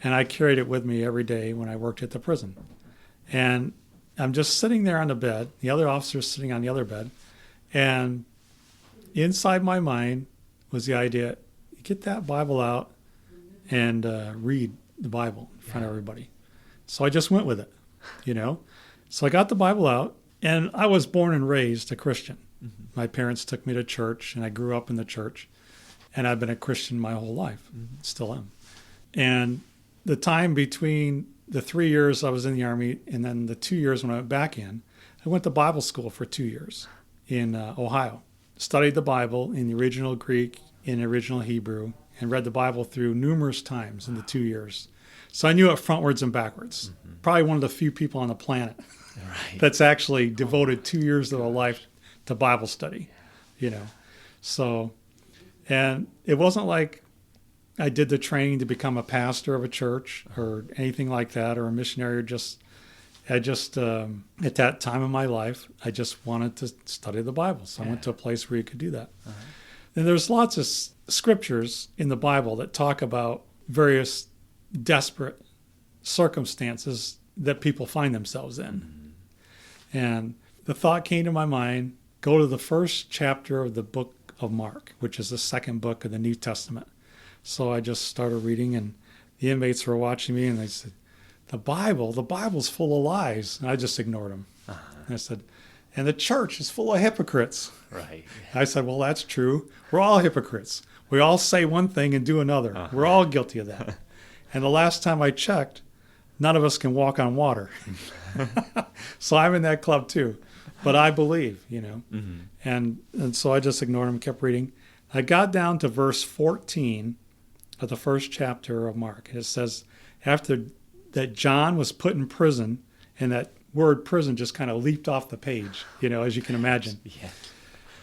And I carried it with me every day when I worked at the prison. And I'm just sitting there on the bed, the other officer's sitting on the other bed, and inside my mind was the idea, get that Bible out and read the Bible in front of everybody. So I just went with it, you know. So I got the Bible out, and I was born and raised a Christian. My parents took me to church, and I grew up in the church, and I've been a Christian my whole life, still am. And the time between the 3 years I was in the Army and then the 2 years when I went back in, I went to Bible school for 2 years in Ohio. Studied the Bible in the original Greek, in the original Hebrew, and read the Bible through numerous times in the 2 years. So I knew it frontwards and backwards. Probably one of the few people on the planet that's actually devoted 2 years of their life to Bible study, you know. So, and it wasn't like I did the training to become a pastor of a church or anything like that, or a missionary, or at that time in my life, I just wanted to study the Bible. So I went to a place where you could do that. And there's lots of scriptures in the Bible that talk about various desperate circumstances that people find themselves in. And the thought came to my mind, go to the first chapter of the book of Mark, which is the second book of the New Testament. So I just started reading, and the inmates were watching me, and they said, the Bible's full of lies. And I just ignored them. And I said, and the church is full of hypocrites. Right. I said, well, that's true. We're all hypocrites. We all say one thing and do another. We're all guilty of that. And the last time I checked, none of us can walk on water. So I'm in that club too. But I believe, you know. And so I just ignored him, kept reading. I got down to verse 14 of the first chapter of Mark. It says, after that John was put in prison, and that word prison just kind of leaped off the page, you know, as you can imagine.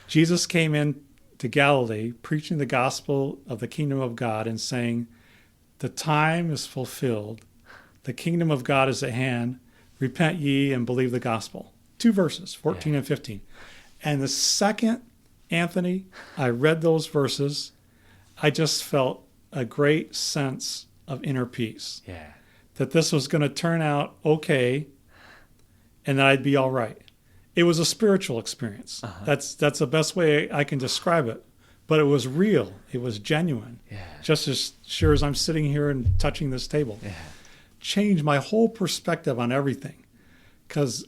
Jesus came in to Galilee preaching the gospel of the kingdom of God and saying, the time is fulfilled. The kingdom of God is at hand. Repent ye and believe the gospel. 2 verses, 14 and 15. And the second, Anthony, I read those verses, I just felt a great sense of inner peace. That this was going to turn out okay and that I'd be all right. It was a spiritual experience. That's the best way I can describe it. But it was real. It was genuine. Just as sure as I'm sitting here and touching this table. Changed my whole perspective on everything. Because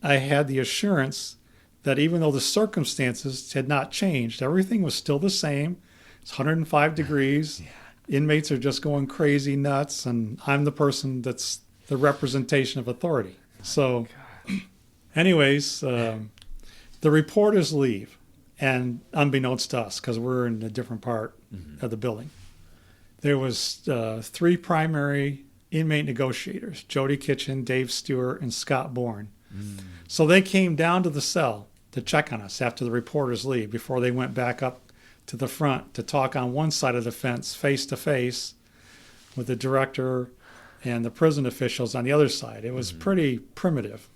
I had the assurance that even though the circumstances had not changed, everything was still the same. It's 105 degrees. Inmates are just going crazy nuts, and I'm the person that's the representation of authority. So anyways, the reporters leave, and unbeknownst to us, because we're in a different part of the building, there was 3 primary inmate negotiators, Jody Kitchen, Dave Stewart, and Scott Bourne. So they came down to the cell to check on us after the reporters leave, before they went back up to the front to talk on one side of the fence, face to face, with the director and the prison officials on the other side. It was pretty primitive,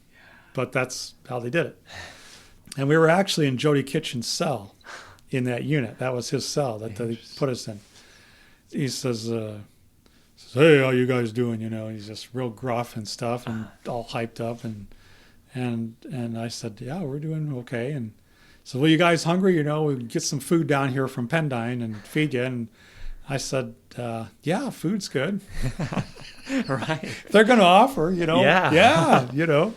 but that's how they did it. And we were actually in Jody Kitchen's cell in that unit. That was his cell that they put us in. He says, hey, how you guys doing? You know, he's just real gruff and stuff and all hyped up. And I said, yeah, we're doing okay. And so, well, you guys hungry? You know, we can get some food down here from Pendine and feed you. And I said, yeah, food's good. Right. They're going to offer, you know. Yeah, you know.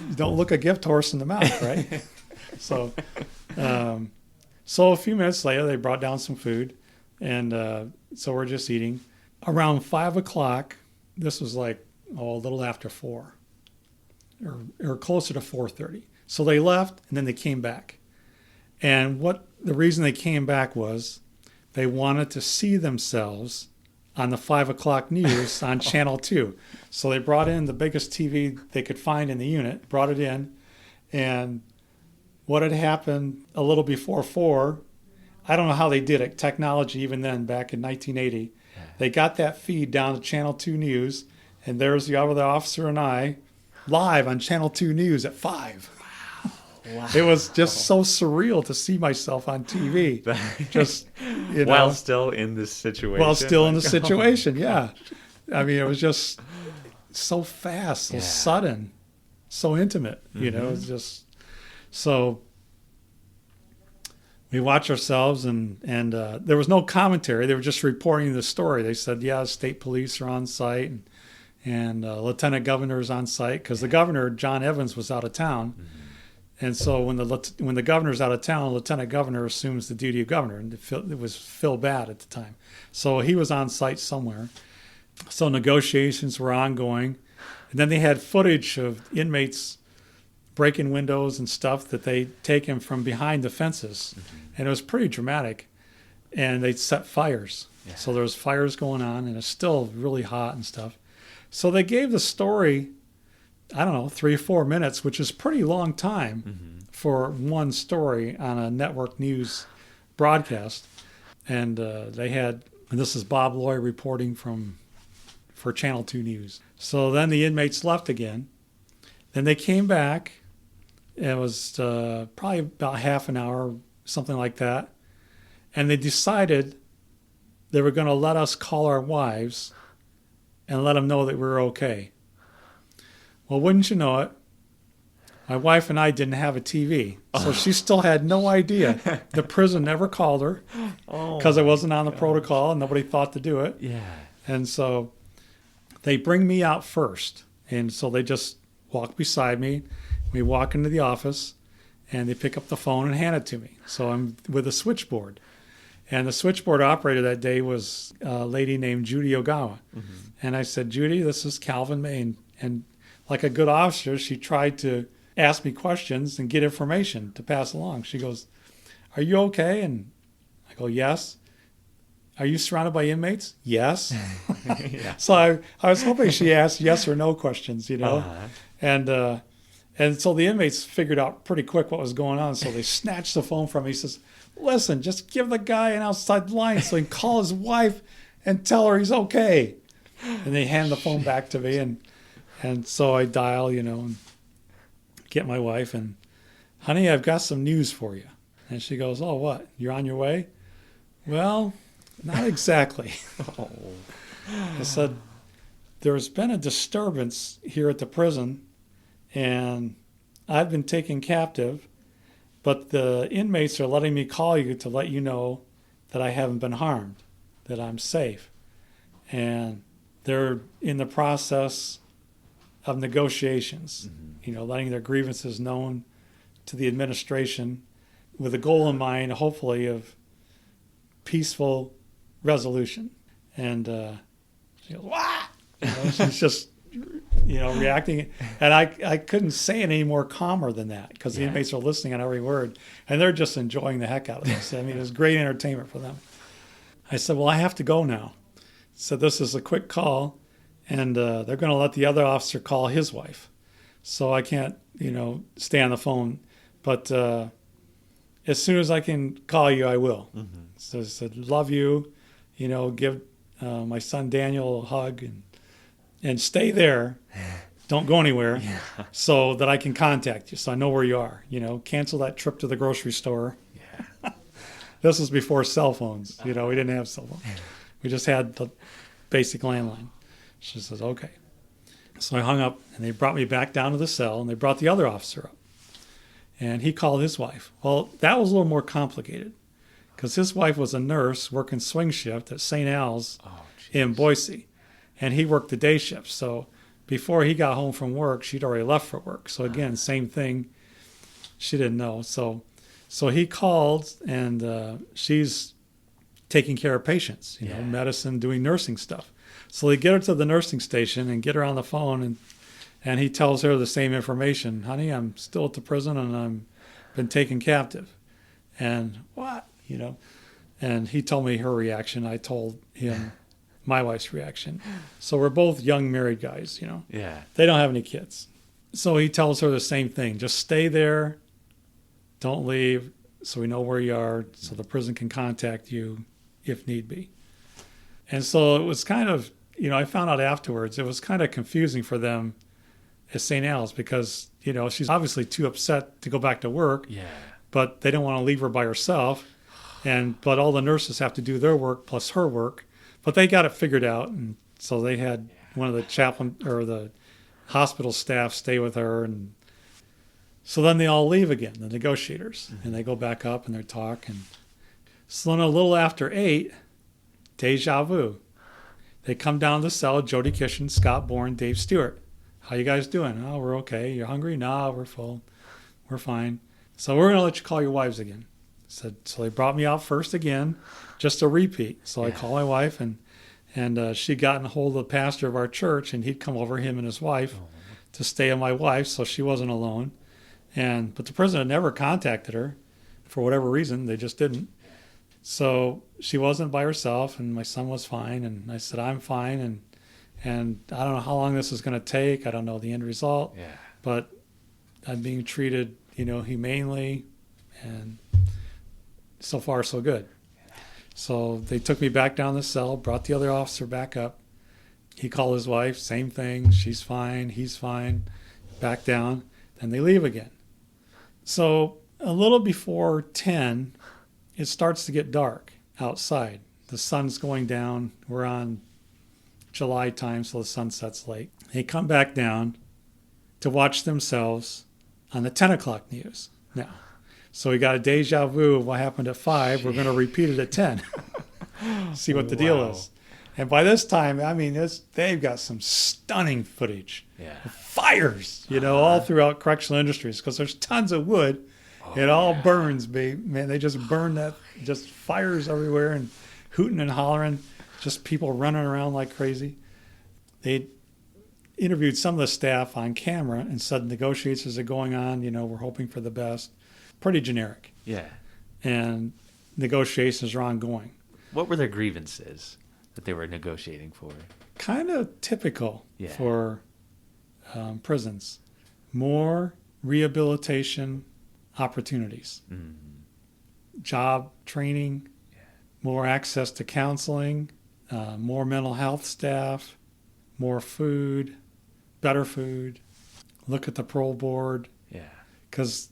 You don't look a gift horse in the mouth, right? So a few minutes later, they brought down some food. And so we're just eating. Around 5 o'clock, this was like, a little after 4 or closer to 4:30. So they left, and then they came back. And the reason they came back was they wanted to see themselves on the 5 o'clock news on Channel 2. So they brought in the biggest TV they could find in the unit, brought it in, and what had happened a little before 4, I don't know how they did it, technology even then, back in 1980. They got that feed down to Channel 2 News, and there's the other officer and I live on Channel 2 News at 5. Wow. It was just so surreal to see myself on TV. Just, while still in this situation. While still in the situation, yeah. I mean, it was just so fast, so sudden, so intimate, you know, it's just so. We watch ourselves, and there was no commentary. They were just reporting the story. They said, yeah, state police are on site, and Lieutenant Governor's on site, because the governor, John Evans, was out of town. And so when the governor's out of town, Lieutenant Governor assumes the duty of governor, and it was Phil Batt at the time. So he was on site somewhere. So negotiations were ongoing. And then they had footage of inmates breaking windows and stuff that they'd taken from behind the fences. And it was pretty dramatic. And they'd set fires. Yeah. So there was fires going on, and it's still really hot and stuff. So they gave the story, I don't know, 3 or 4 minutes, which is pretty long time for one story on a network news broadcast. And they had, and this is Bob Loy reporting for Channel 2 News. So then the inmates left again. Then they came back. It was probably about half an hour, something like that. And they decided they were going to let us call our wives and let them know that we were okay. Well, wouldn't you know it, my wife and I didn't have a TV. So she still had no idea. The prison never called her because it wasn't on the protocol and nobody thought to do it. Yeah. And so they bring me out first. And so they just walk beside me. We walk into the office, and they pick up the phone and hand it to me. So I'm with a switchboard. And the switchboard operator that day was a lady named Judy Ogawa. And I said, Judy, this is Calvin May. And like a good officer, she tried to ask me questions and get information to pass along. She goes, are you okay? And I go, yes. Are you surrounded by inmates? Yes. So I was hoping she asked yes or no questions, you know. And so the inmates figured out pretty quick what was going on. So they snatched the phone from me. He says, listen, just give the guy an outside line so he can call his wife and tell her he's okay. And they hand the phone back to me. And so I dial, you know, and get my wife. And, honey, I've got some news for you. And she goes, oh, what? You're on your way? Well, not exactly. I said, there's been a disturbance here at the prison. And I've been taken captive, but the inmates are letting me call you to let you know that I haven't been harmed, that I'm safe. And they're in the process of negotiations, you know, letting their grievances known to the administration with a goal in mind, hopefully, of peaceful resolution. And she goes, what? You know, she's just, you know, reacting. And I couldn't say it any more calmer than that, because the inmates are listening on every word, and they're just enjoying the heck out of this. I mean, it was great entertainment for them. I said, well, I have to go now. So this is a quick call, and they're going to let the other officer call his wife. So I can't, you know, stay on the phone. But as soon as I can call you, I will. So I said, love you, you know, give my son Daniel a hug, and stay there. Don't go anywhere so that I can contact you, so I know where you are. You know, cancel that trip to the grocery store. This was before cell phones. You know, we didn't have cell phones. We just had the basic landline. She says, okay. So I hung up, and they brought me back down to the cell, and they brought the other officer up. And he called his wife. Well, that was a little more complicated, because his wife was a nurse working swing shift at St. Al's in Boise. And he worked the day shift. So before he got home from work, she'd already left for work. So again, same thing. She didn't know. So he called, and she's taking care of patients, you know, medicine, doing nursing stuff. So they get her to the nursing station and get her on the phone, and he tells her the same information. Honey, I'm still at the prison, and I'm been taken captive. And what? You know, and he told me her reaction. I told him my wife's reaction. So we're both young married guys, you know. Yeah. They don't have any kids. So he tells her the same thing. Just stay there. Don't leave, so we know where you are, so the prison can contact you if need be. And so it was kind of, you know, I found out afterwards, it was kind of confusing for them at St. Al's because, she's obviously too upset to go back to work. Yeah. But they don't want to leave her by herself. But all the nurses have to do their work plus her work. But they got it figured out. And so they had one of the chaplain or the hospital staff stay with her. And so then they all leave again, the negotiators. And they go back up and they talk. And so then a little after 8, deja vu. They come down to the cell, Jody Kishin, Scott Bourne, Dave Stewart. How you guys doing? Oh, we're okay. You're hungry? No, we're full. We're fine. So we're going to let you call your wives again. So they brought me out first again, just a repeat. So I call my wife, and she'd gotten a hold of the pastor of our church, and he'd come over, him and his wife, to stay with my wife, so she wasn't alone. But the prison had never contacted her for whatever reason. They just didn't. So she wasn't by herself, and my son was fine, and I said, I'm fine, and I don't know how long this is going to take. I don't know the end result, but I'm being treated, humanely, and so far so good. So they took me back down the cell, brought the other officer back up. He called his wife, same thing. She's fine, he's fine. Back down, then they leave again. So a little before 10, it starts to get dark outside. The sun's going down. We're on July time, so the sun sets late. They come back down to watch themselves on the 10 o'clock news now. So we got a deja vu of what happened at 5. We're going to repeat it at 10. See what the deal is. And by this time, they've got some stunning footage. Yeah. Fires, all throughout correctional industries because there's tons of wood. It all burns, babe. Man, they just burn that, just fires everywhere and hooting and hollering, just people running around like crazy. They interviewed some of the staff on camera and said negotiations are going on, we're hoping for the best. Pretty generic. Yeah. And negotiations are ongoing. What were their grievances that they were negotiating for? Kind of typical for prisons. More rehabilitation opportunities. Mm-hmm. Job training, more access to counseling, more mental health staff, more food, better food. Look at the parole board. Yeah. Because,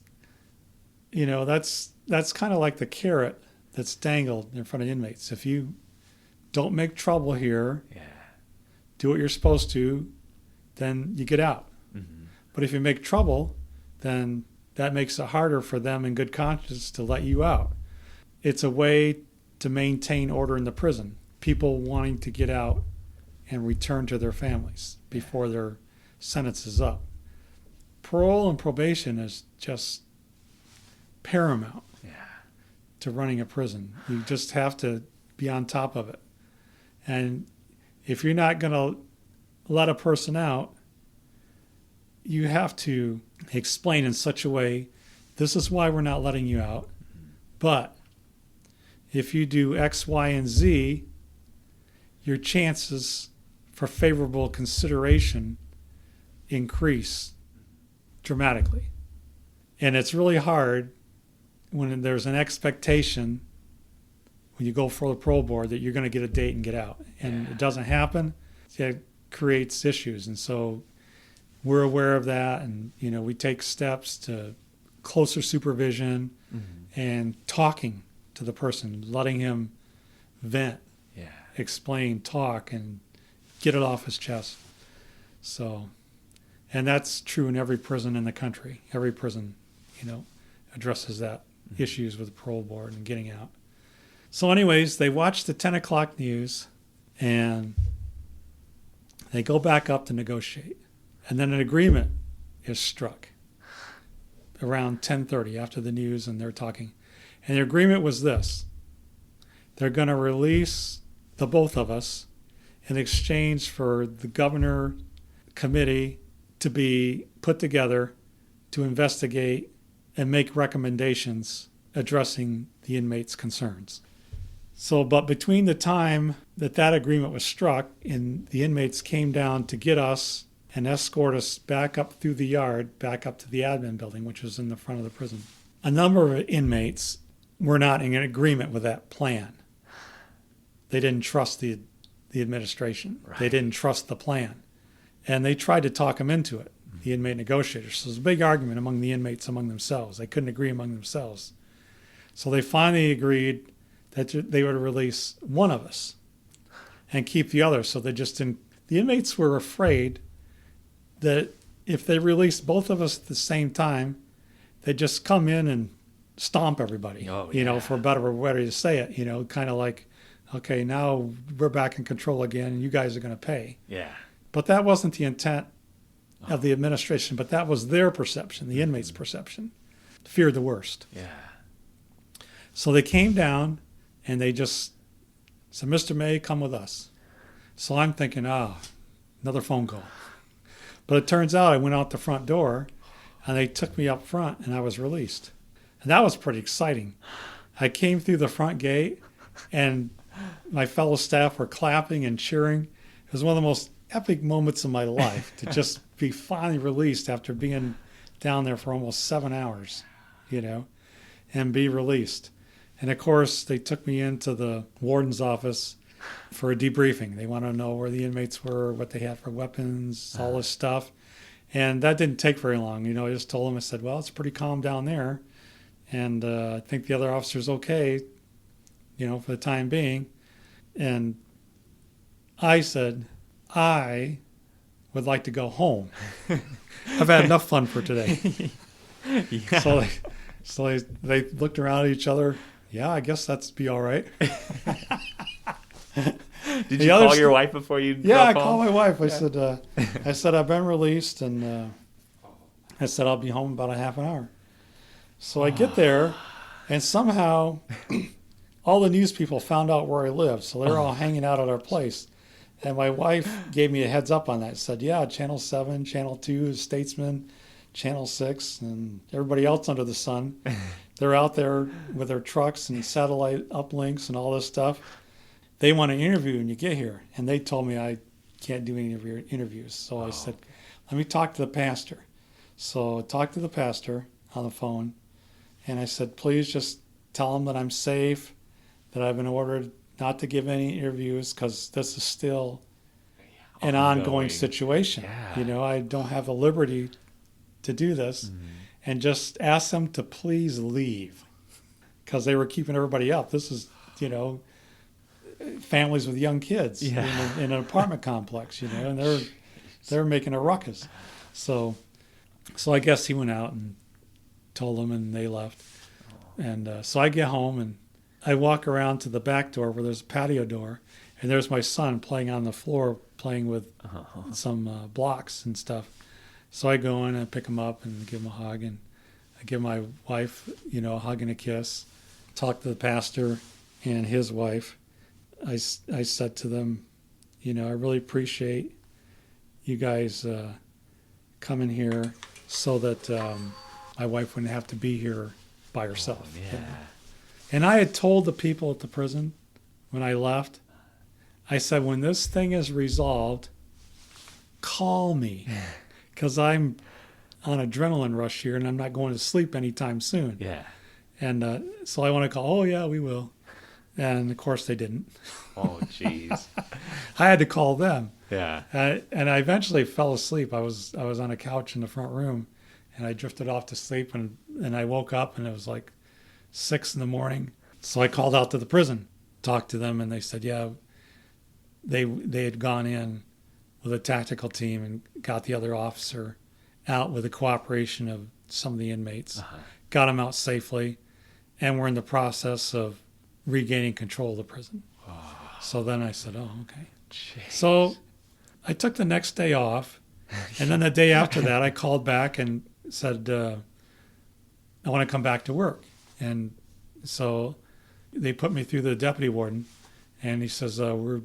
that's kind of like the carrot that's dangled in front of inmates. If you don't make trouble here, do what you're supposed to, then you get out. Mm-hmm. But if you make trouble, then that makes it harder for them in good conscience to let you out. It's a way to maintain order in the prison. People wanting to get out and return to their families before their sentence is up. Parole and probation is just paramount to running a prison. You just have to be on top of it. And if you're not going to let a person out, you have to explain in such a way, this is why we're not letting you out. But if you do X, Y, and Z, your chances for favorable consideration increase dramatically. And it's really hard when there's an expectation when you go for the parole board that you're going to get a date and get out. And it doesn't happen. It creates issues. And so we're aware of that, and we take steps to closer supervision and talking to the person, letting him vent, explain, talk, and get it off his chest. So, and that's true in every prison in the country. Every prison, addresses that issues with the parole board and getting out. So anyways, they watch the 10 o'clock news and they go back up to negotiate. And then an agreement is struck around 10:30 after the news, and they're talking. And the agreement was this. They're going to release the both of us in exchange for the governor committee to be put together to investigate and make recommendations addressing the inmates' concerns. So, but between the time that agreement was struck and the inmates came down to get us and escort us back up through the yard, back up to the admin building, which was in the front of the prison, a number of inmates were not in agreement with that plan. They didn't trust the administration. Right. They didn't trust the plan. And they tried to talk them into it. the inmate negotiators. So there was a big argument among the inmates among themselves. They couldn't agree among themselves. So they finally agreed that they would release one of us and keep the other. So they just didn't. The inmates were afraid that if they released both of us at the same time, they'd just come in and stomp everybody, for a better way to say it, kind of like, okay, now we're back in control again and you guys are going to pay. Yeah. But that wasn't the intent of the administration, but that was their perception, the inmates' perception. Feared the worst. Yeah. So they came down and they just said, Mr. May, come with us. So I'm thinking, another phone call. But it turns out I went out the front door and they took me up front and I was released. And that was pretty exciting. I came through the front gate and my fellow staff were clapping and cheering. It was one of the most epic moments of my life to just be finally released after being down there for almost 7 hours, and be released. And of course, they took me into the warden's office for a debriefing. They want to know where the inmates were, what they had for weapons, all this stuff. And that didn't take very long. I just told them, I said, well, it's pretty calm down there. And I think the other officer's okay, for the time being. And I said, I would like to go home. I've had enough fun for today. Yeah. So they looked around at each other. Yeah, I guess that's be all right. Did you call your wife before you? Yeah, I called my wife. I said I've been released, and I said I'll be home about a half an hour. So I get there, and somehow all the news people found out where I lived, so they're all hanging out at our place. And my wife gave me a heads up on that. Said, yeah, Channel 7, Channel 2, Statesman, Channel 6, and everybody else under the sun. They're out there with their trucks and satellite uplinks and all this stuff. They want to interview when you get here. And they told me I can't do any interviews. So I said, let me talk to the pastor. So I talked to the pastor on the phone. And I said, please just tell him that I'm safe, that I've been ordered not to give any interviews because this is still an ongoing situation. Yeah. I don't have the liberty to do this. Mm-hmm. And just ask them to please leave because they were keeping everybody up. This is, families with young kids in an apartment complex, and they're making a ruckus. So I guess he went out and told them and they left. And so I get home and I walk around to the back door where there's a patio door, and there's my son playing on the floor, playing with some blocks and stuff. So I go in and I pick him up and give him a hug, and I give my wife, a hug and a kiss. Talk to the pastor and his wife. I said to them, I really appreciate you guys coming here so that my wife wouldn't have to be here by herself. Yeah. And I had told the people at the prison when I left, I said, when this thing is resolved, call me. Because I'm on adrenaline rush here and I'm not going to sleep anytime soon. Yeah. And so I want to call, yeah, we will. And of course they didn't. Oh, jeez. I had to call them. Yeah. And I eventually fell asleep. I was on a couch in the front room and I drifted off to sleep and I woke up and it was like 6 a.m. So I called out to the prison, talked to them, and they said, yeah, they had gone in with a tactical team and got the other officer out with the cooperation of some of the inmates, got him out safely, and we're in the process of regaining control of the prison. So then I said, oh, okay. Jeez. So I took the next day off, and then the day after that I called back and said, I want to come back to work. And so they put me through the deputy warden, and he says, we're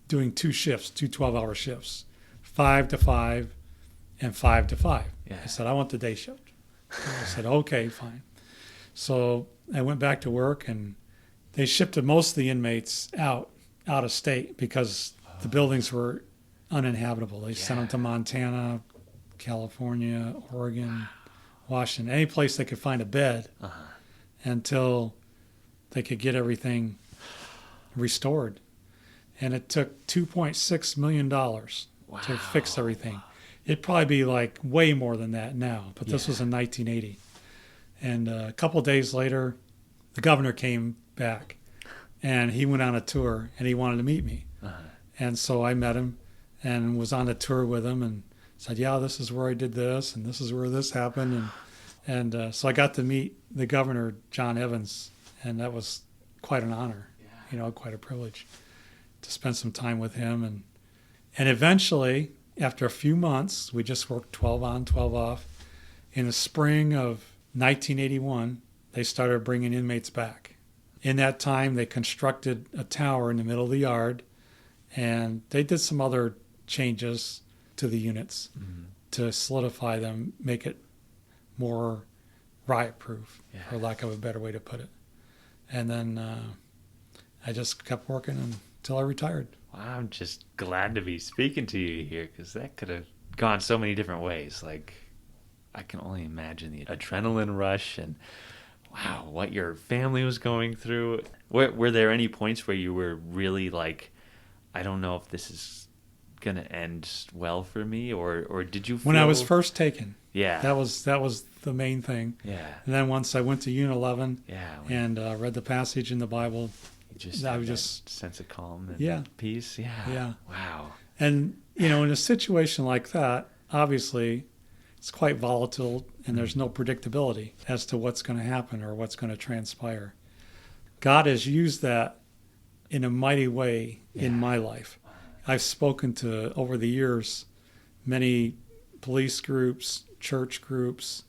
doing 2 shifts, 2 12-hour shifts, 5 to 5 and 5 to 5. Yeah. I said, I want the day shift. I said, okay, fine. So I went back to work, and they shifted most of the inmates out of state because the buildings were uninhabitable. They sent them to Montana, California, Oregon, Washington, any place they could find a bed until they could get everything restored. And it took $2.6 million to fix everything. It'd probably be like way more than that now, but this was in 1980. And a couple of days later, the governor came back, and he went on a tour, and he wanted to meet me. And so I met him and was on a tour with him and said, yeah, this is where I did this, and this is where this happened. And so I got to meet the governor, John Evans, and that was quite an honor, quite a privilege to spend some time with him. And eventually, after a few months, we just worked 12 on, 12 off. In the spring of 1981, they started bringing inmates back. In that time, they constructed a tower in the middle of the yard, and they did some other changes to the units to solidify them, make it more riot-proof, for lack of a better way to put it. And then I just kept working until I retired. Wow, I'm just glad to be speaking to you here, because that could have gone so many different ways. Like, I can only imagine the adrenaline rush and, wow, what your family was going through. Were there any points where you were really like, I don't know if this is going to end well for me, or did you feel... When I was first taken. Yeah. That was the main thing. Yeah. And then once I went to Unit 11 and read the passage in the Bible, I was just sense of calm and peace. Yeah. Wow. And, in a situation like that, obviously it's quite volatile and there's no predictability as to what's going to happen or what's going to transpire. God has used that in a mighty way in my life. I've spoken to, over the years, many police groups, church groups,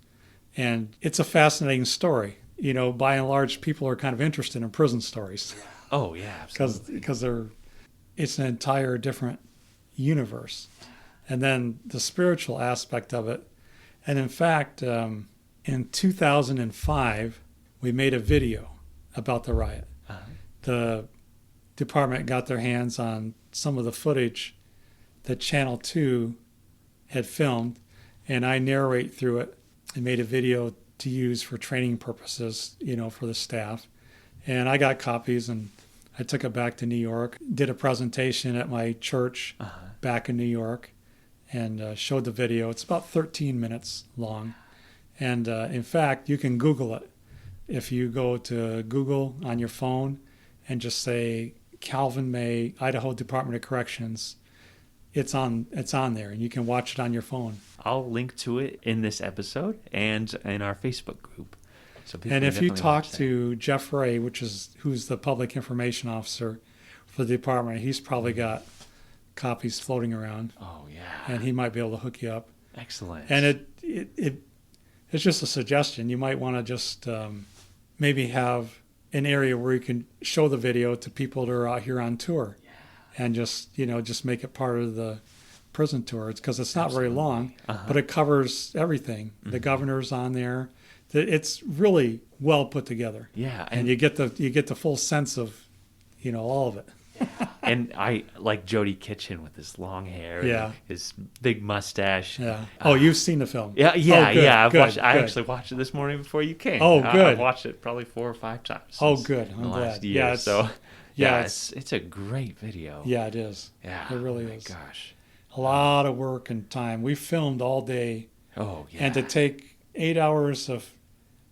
and it's a fascinating story. By and large, people are kind of interested in prison stories. Oh, yeah, absolutely. Because it's an entire different universe. And then the spiritual aspect of it. And in fact, in 2005, we made a video about the riot. The department got their hands on some of the footage that Channel 2 had filmed, and I narrate through it and made a video to use for training purposes, for the staff. And I got copies, and I took it back to New York, did a presentation at my church back in New York, and showed the video. It's about 13 minutes long. And in fact, you can Google it. If you go to Google on your phone and just say Calvin May, Idaho Department of Corrections, it's on there, and you can watch it on your phone. I'll link to it in this episode and in our Facebook group. So and if you talk to Jeff Ray, who's the public information officer for the department, he's probably got copies floating around. Oh yeah. And he might be able to hook you up. Excellent. And it's just a suggestion. You might want to just maybe have an area where you can show the video to people that are out here on tour, and just make it part of the prison tour. It's because it's not very long, but it covers everything. The governor's on there. It's really well put together. Yeah, and you get the full sense of all of it. And I like Jody Kitchen with his long hair, and his big mustache. Yeah. Oh, you've seen the film? Yeah. Oh, good, I've watched. Good. I actually watched it this morning before you came. Oh, good. I've watched it probably 4 or 5 times. Oh, good. I'm glad. Last year, yeah. So it's a great video. Yeah, it is. Yeah, it really is. Gosh, a lot of work and time. We filmed all day. Oh, yeah. And to take 8 hours of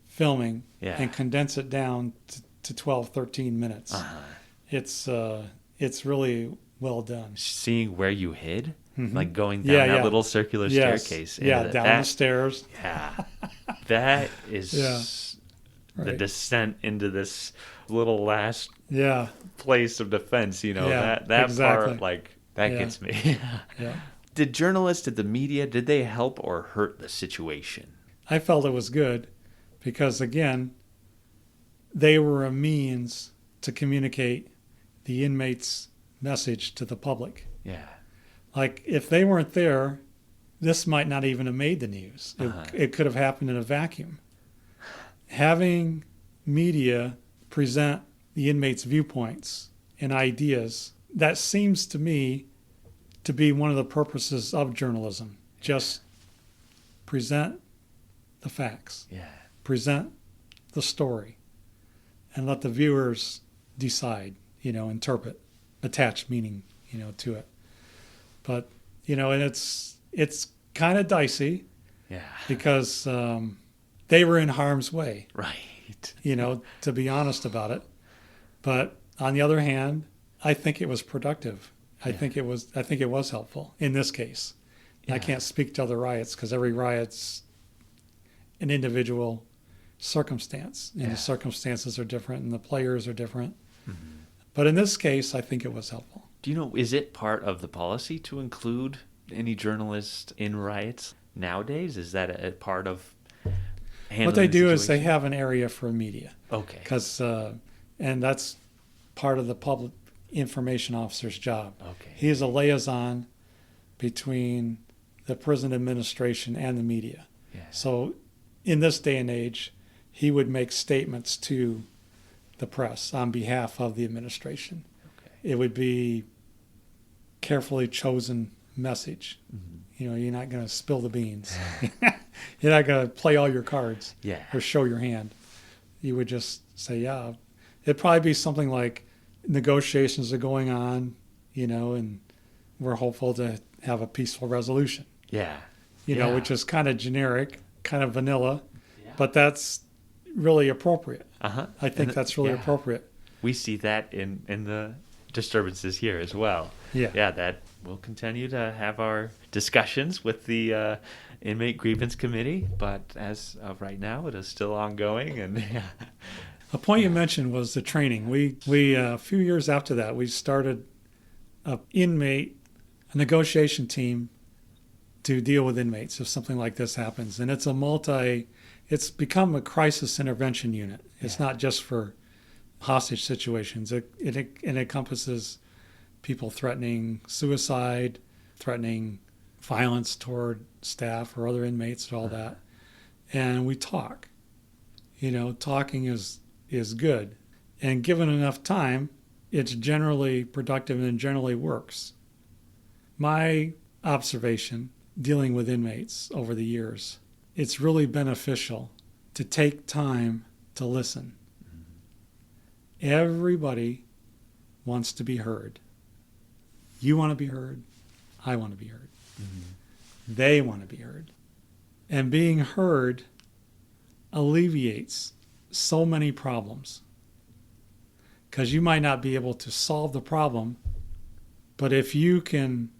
filming and condense it down to 12, 13 minutes. It's really well done. Seeing where you hid, like going down that little circular staircase. Yeah, down the stairs. Yeah, that is the descent into this little last place of defense. That exactly. part, that gets me. Yeah. Did the media, did they help or hurt the situation? I felt it was good because, again, they were a means to communicate the inmates' message to the public. Yeah. Like, if they weren't there, this might not even have made the news. It could have happened in a vacuum. Having media present the inmates' viewpoints and ideas, that seems to me to be one of the purposes of journalism. Just present the facts. Yeah. Present the story. And let the viewers decide, interpret, attach meaning, to it. But, and it's kind of dicey. Yeah. Because they were in harm's way. Right. To be honest about it. But on the other hand, I think it was productive. I think it was helpful in this case. Yeah. I can't speak to other riots because every riot's an individual circumstance, and the circumstances are different, and the players are different. Mm-hmm. But in this case, I think it was helpful. Do you know, is it part of the policy to include any journalists in riots nowadays? Is that a part of handling what they do situation? Is they have an area for media. Okay. Because and that's part of the public information officer's job. Okay. He is a liaison between the prison administration and the media. Yeah. So in this day and age, he would make statements to the press on behalf of the administration. Okay. It would be carefully chosen message. Mm-hmm. You're not going to spill the beans. You're not going to play all your cards or show your hand. You would just say, yeah. It'd probably be something like negotiations are going on, and we're hopeful to have a peaceful resolution. Yeah. Which is kind of generic, kind of vanilla, but that's really appropriate. Uh-huh. I think that's really appropriate. We see that in the disturbances here as well. Yeah. Yeah, that we'll continue to have our discussions with the Inmate Grievance Committee, but as of right now, it is still ongoing. And a point you mentioned was the training. We a few years after that, we started a negotiation team to deal with inmates if something like this happens. And it's become a crisis intervention unit. It's not just for hostage situations. It encompasses people threatening suicide, threatening violence toward staff or other inmates, and all that. And we talk. Talking is good. And given enough time, it's generally productive and generally works. My observation dealing with inmates over the years, it's really beneficial to take time to listen. Mm-hmm. Everybody wants to be heard. You want to be heard. I want to be heard. Mm-hmm. They want to be heard. And being heard alleviates so many problems. Because you might not be able to solve the problem, but if you can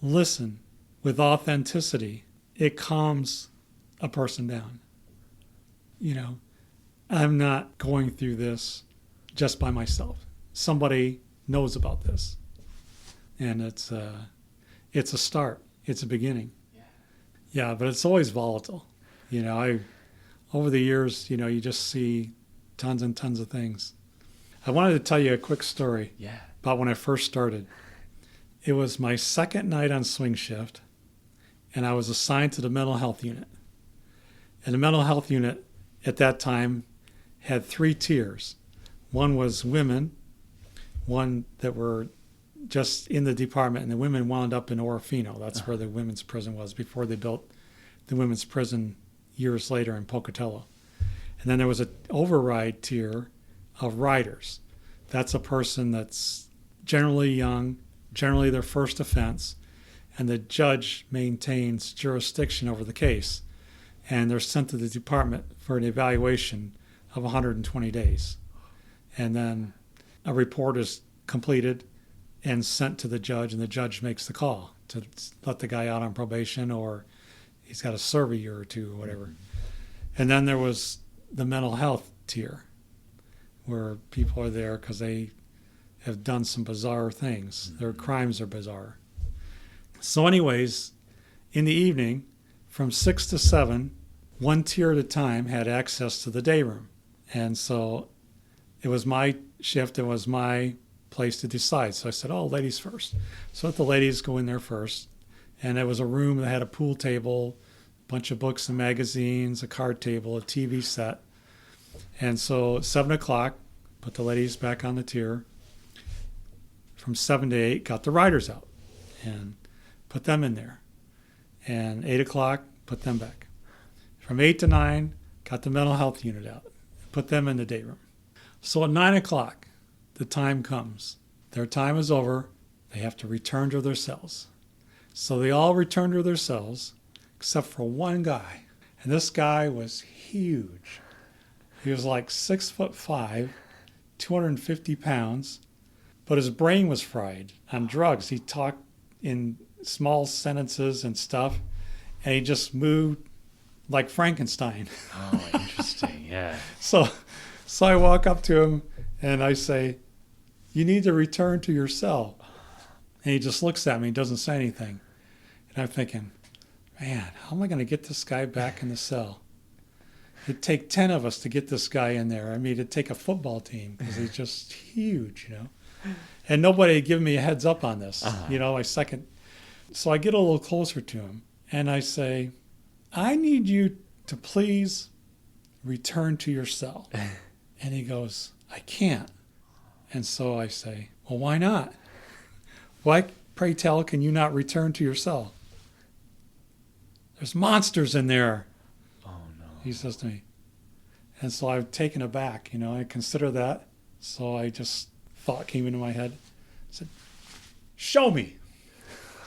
listen with authenticity, it calms a person down. I'm not going through this just by myself. Somebody knows about this. And it's a start. It's a beginning. Yeah, but it's always volatile. Over the years, you just see tons and tons of things. I wanted to tell you a quick story about when I first started. It was my second night on swing shift, and I was assigned to the mental health unit. And the mental health unit at that time had 3 tiers. One was women, one that were just in the department, and the women wound up in Orofino. That's where the women's prison was before they built the women's prison years later in Pocatello. And then there was an override tier of riders. That's a person that's generally young, generally their first offense, and the judge maintains jurisdiction over the case. And they're sent to the department for an evaluation of 120 days. And then a report is completed and sent to the judge, and the judge makes the call to let the guy out on probation, or he's got to serve a year or 2 or whatever. And then there was the mental health tier, where people are there because they have done some bizarre things. Their crimes are bizarre. So anyways, in the evening, from 6 to 7, one tier at a time had access to the day room. And so it was my shift. It was my place to decide. So I said, ladies first. So let the ladies go in there first. And it was a room that had a pool table, a bunch of books and magazines, a card table, a TV set. And so at 7 o'clock, put the ladies back on the tier. From 7 to 8, got the riders out and put them in there. And 8 o'clock, put them back. From 8 to 9, got the mental health unit out, put them in the day room. So at 9 o'clock, the time comes. Their time is over. They have to return to their cells. So they all return to their cells, except for one guy. And this guy was huge. He was like 6'5", 250 pounds, but his brain was fried on drugs. He talked in small sentences and stuff, and he just moved like Frankenstein. Oh, interesting. Yeah. So I walk up to him and I say, "You need to return to your cell." And he just looks at me, doesn't say anything. And I'm thinking, man, how am I going to get this guy back in the cell? It'd take 10 of us to get this guy in there. I mean, it'd take a football team because he's just huge, you know. And nobody had given me a heads up on this, you know, So I get a little closer to him and I say, "I need you to please return to your cell." And he goes, "I can't." And so I say, "Well, why not? Why, pray tell, can you not return to your cell?" "There's monsters in there." Oh, no. He says to me. And so I'm taken aback, you know, I consider that. So I just, thought came into my head. I said, "Show me."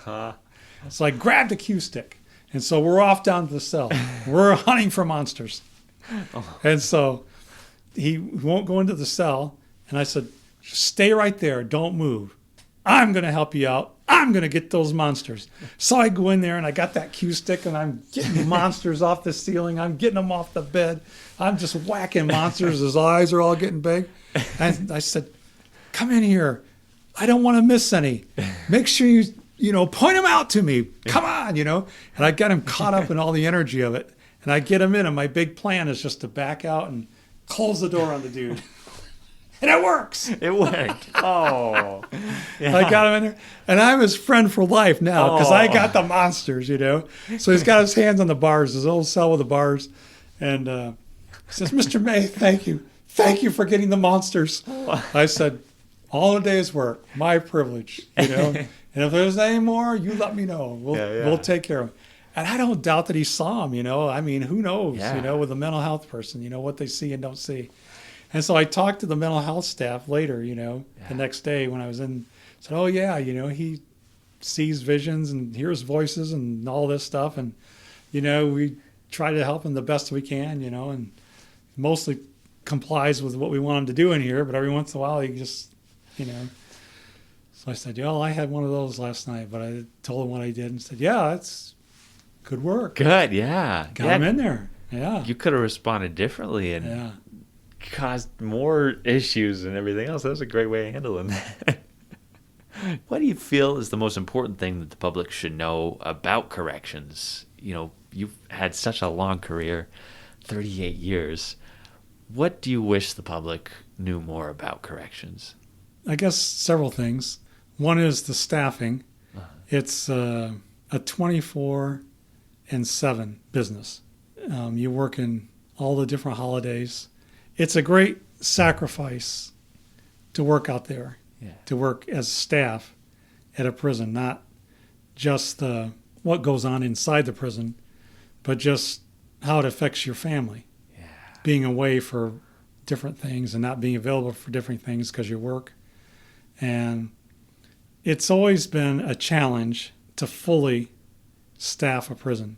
So I grabbed a cue stick. And so we're off down to the cell. We're hunting for monsters. And so he won't go into the cell. And I said, "Stay right there. Don't move. I'm going to help you out. I'm going to get those monsters." So I go in there and I got that cue stick and I'm getting monsters off the ceiling. I'm getting them off the bed. I'm just whacking monsters. His eyes are all getting big. And I said, "Come in here. I don't want to miss any. Make sure you know, point them out to me. Come on, you know." And I got him caught up in all the energy of it. And I get him in, and my big plan is just to back out and close the door on the dude. And it works. It worked. Oh. Yeah. I got him in there. And I'm his friend for life now because I got the monsters, you know. So he's got his hands on the bars, his old cell with the bars. And he says, "Mr. May, thank you. Thank you for getting the monsters." I said, "All a day's work, my privilege, you know. And if there's any more, you let me know. We'll take care of them." And I don't doubt that he saw them, you know. I mean, who knows, you know, with a mental health person, you know, what they see and don't see. And so I talked to the mental health staff later, you know, the next day when I was in, said, "Oh, yeah, you know, he sees visions and hears voices and all this stuff. And, you know, we try to help him the best we can, you know, and mostly complies with what we want him to do in here. But every once in a while, he just, you know." So I said, "Yeah, well, I had one of those last night," but I told him what I did and said, "Yeah, that's good work." Good, yeah. Got him in there. Yeah. You could have responded differently and caused more issues and everything else. That was a great way of handling that. What do you feel is the most important thing that the public should know about corrections? You know, you've had such a long career, 38 years. What do you wish the public knew more about corrections? I guess several things. One is the staffing. It's a 24/7 business. You work in all the different holidays. It's a great sacrifice to work out there, to work as staff at a prison, not just what goes on inside the prison, but just how it affects your family. Being away for different things and not being available for different things because you work. And it's always been a challenge to fully staff a prison.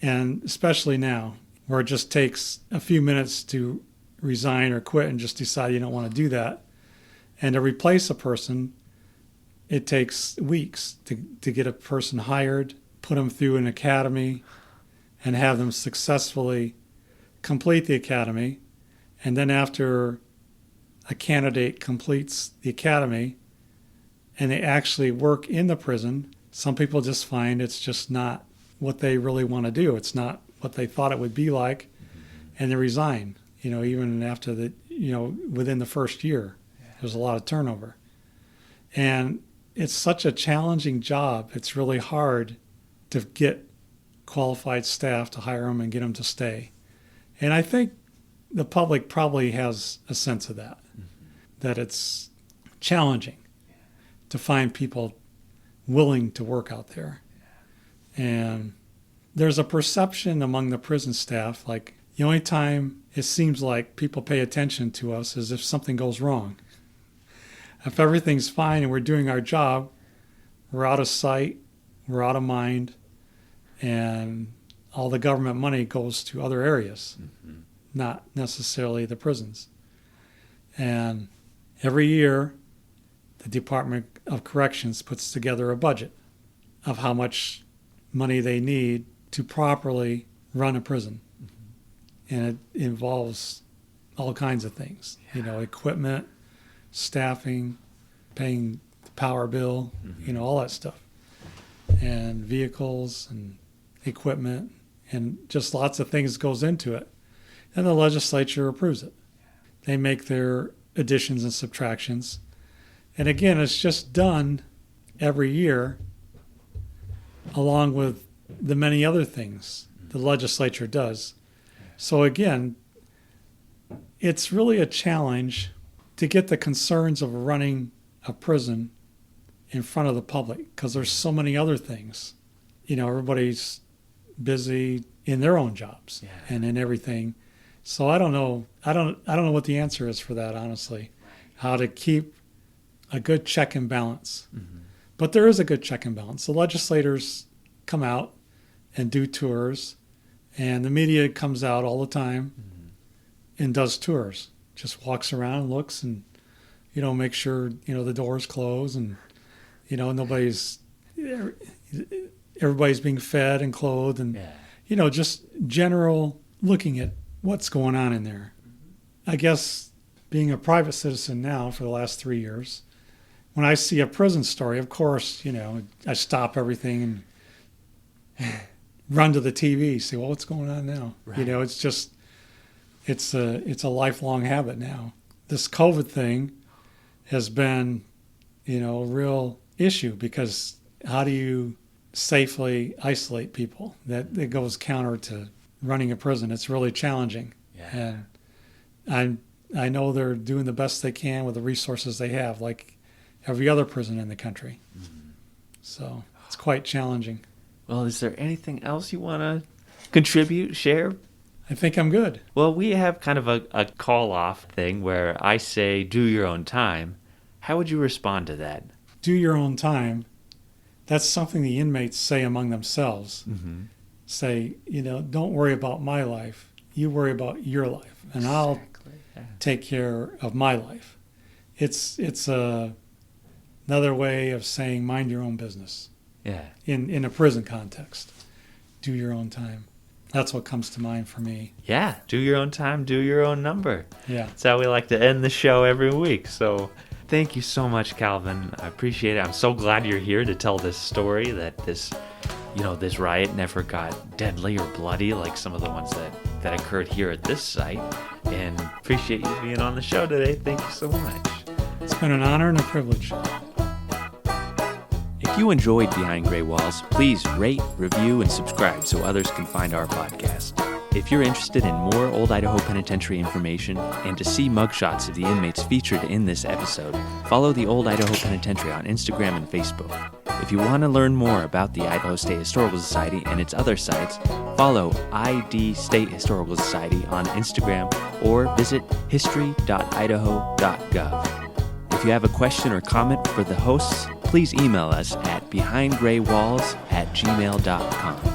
And especially now, where it just takes a few minutes to resign or quit and just decide you don't want to do that. And to replace a person, it takes weeks to get a person hired, put them through an academy, and have them successfully complete the academy. And then after a candidate completes the academy and they actually work in the prison, some people just find it's just not what they really want to do. It's not what they thought it would be like, and they resign, you know, even after the, you know, within the first year. There's a lot of turnover. And it's such a challenging job. It's really hard to get qualified staff to hire them and get them to stay. And I think the public probably has a sense of that, that it's challenging to find people willing to work out there. And there's a perception among the prison staff, like the only time it seems like people pay attention to us is if something goes wrong. If everything's fine and we're doing our job, we're out of sight, we're out of mind, and all the government money goes to other areas, not necessarily the prisons. And every year, the Department of Corrections puts together a budget of how much money they need to properly run a prison. And it involves all kinds of things, equipment, staffing, paying the power bill, all that stuff, and vehicles and equipment, and just lots of things goes into it. And the legislature approves it. They make their additions and subtractions. And again, it's just done every year along with the many other things the legislature does. So again, it's really a challenge to get the concerns of running a prison in front of the public, because there's so many other things. Everybody's busy in their own jobs and in everything. So I don't know what the answer is for that, honestly. How to keep a good check and balance. But there is a good check and balance. The legislators come out and do tours, and the media comes out all the time and does tours. Just walks around, looks, and make sure the doors close, and everybody's being fed and clothed, and just general looking at what's going on in there. I guess being a private citizen now for the last 3 years, when I see a prison story, of course, I stop everything and run to the TV, say, well, what's going on now? Right. It's a lifelong habit now. This COVID thing has been, a real issue, because how do you safely isolate people? That goes counter to running a prison. It's really challenging. And I know they're doing the best they can with the resources they have, like every other prison in the country. So it's quite challenging. Well, is there anything else you want to contribute, share? I think I'm good. Well, we have kind of a call-off thing where I say, do your own time. How would you respond to that? Do your own time. That's something the inmates say among themselves. Say, don't worry about my life. You worry about your life, and I'll take care of my life. It's another way of saying mind your own business. In a prison context. Do your own time. That's what comes to mind for me. Yeah, do your own time, do your own number. Yeah. That's how we like to end the show every week. So thank you so much, Calvin. I appreciate it. I'm so glad you're here to tell this story, that this riot never got deadly or bloody like some of the ones that occurred here at this site. And appreciate you being on the show today. Thank you so much. It's been an honor and a privilege. If you enjoyed Behind Gray Walls, please rate, review, and subscribe so others can find our podcast. If you're interested in more Old Idaho Penitentiary information and to see mugshots of the inmates featured in this episode, follow the Old Idaho Penitentiary on Instagram and Facebook. If you want to learn more about the Idaho State Historical Society and its other sites, follow ID State Historical Society on Instagram or visit history.idaho.gov. If you have a question or comment for the hosts, please email us at behindgraywalls@gmail.com.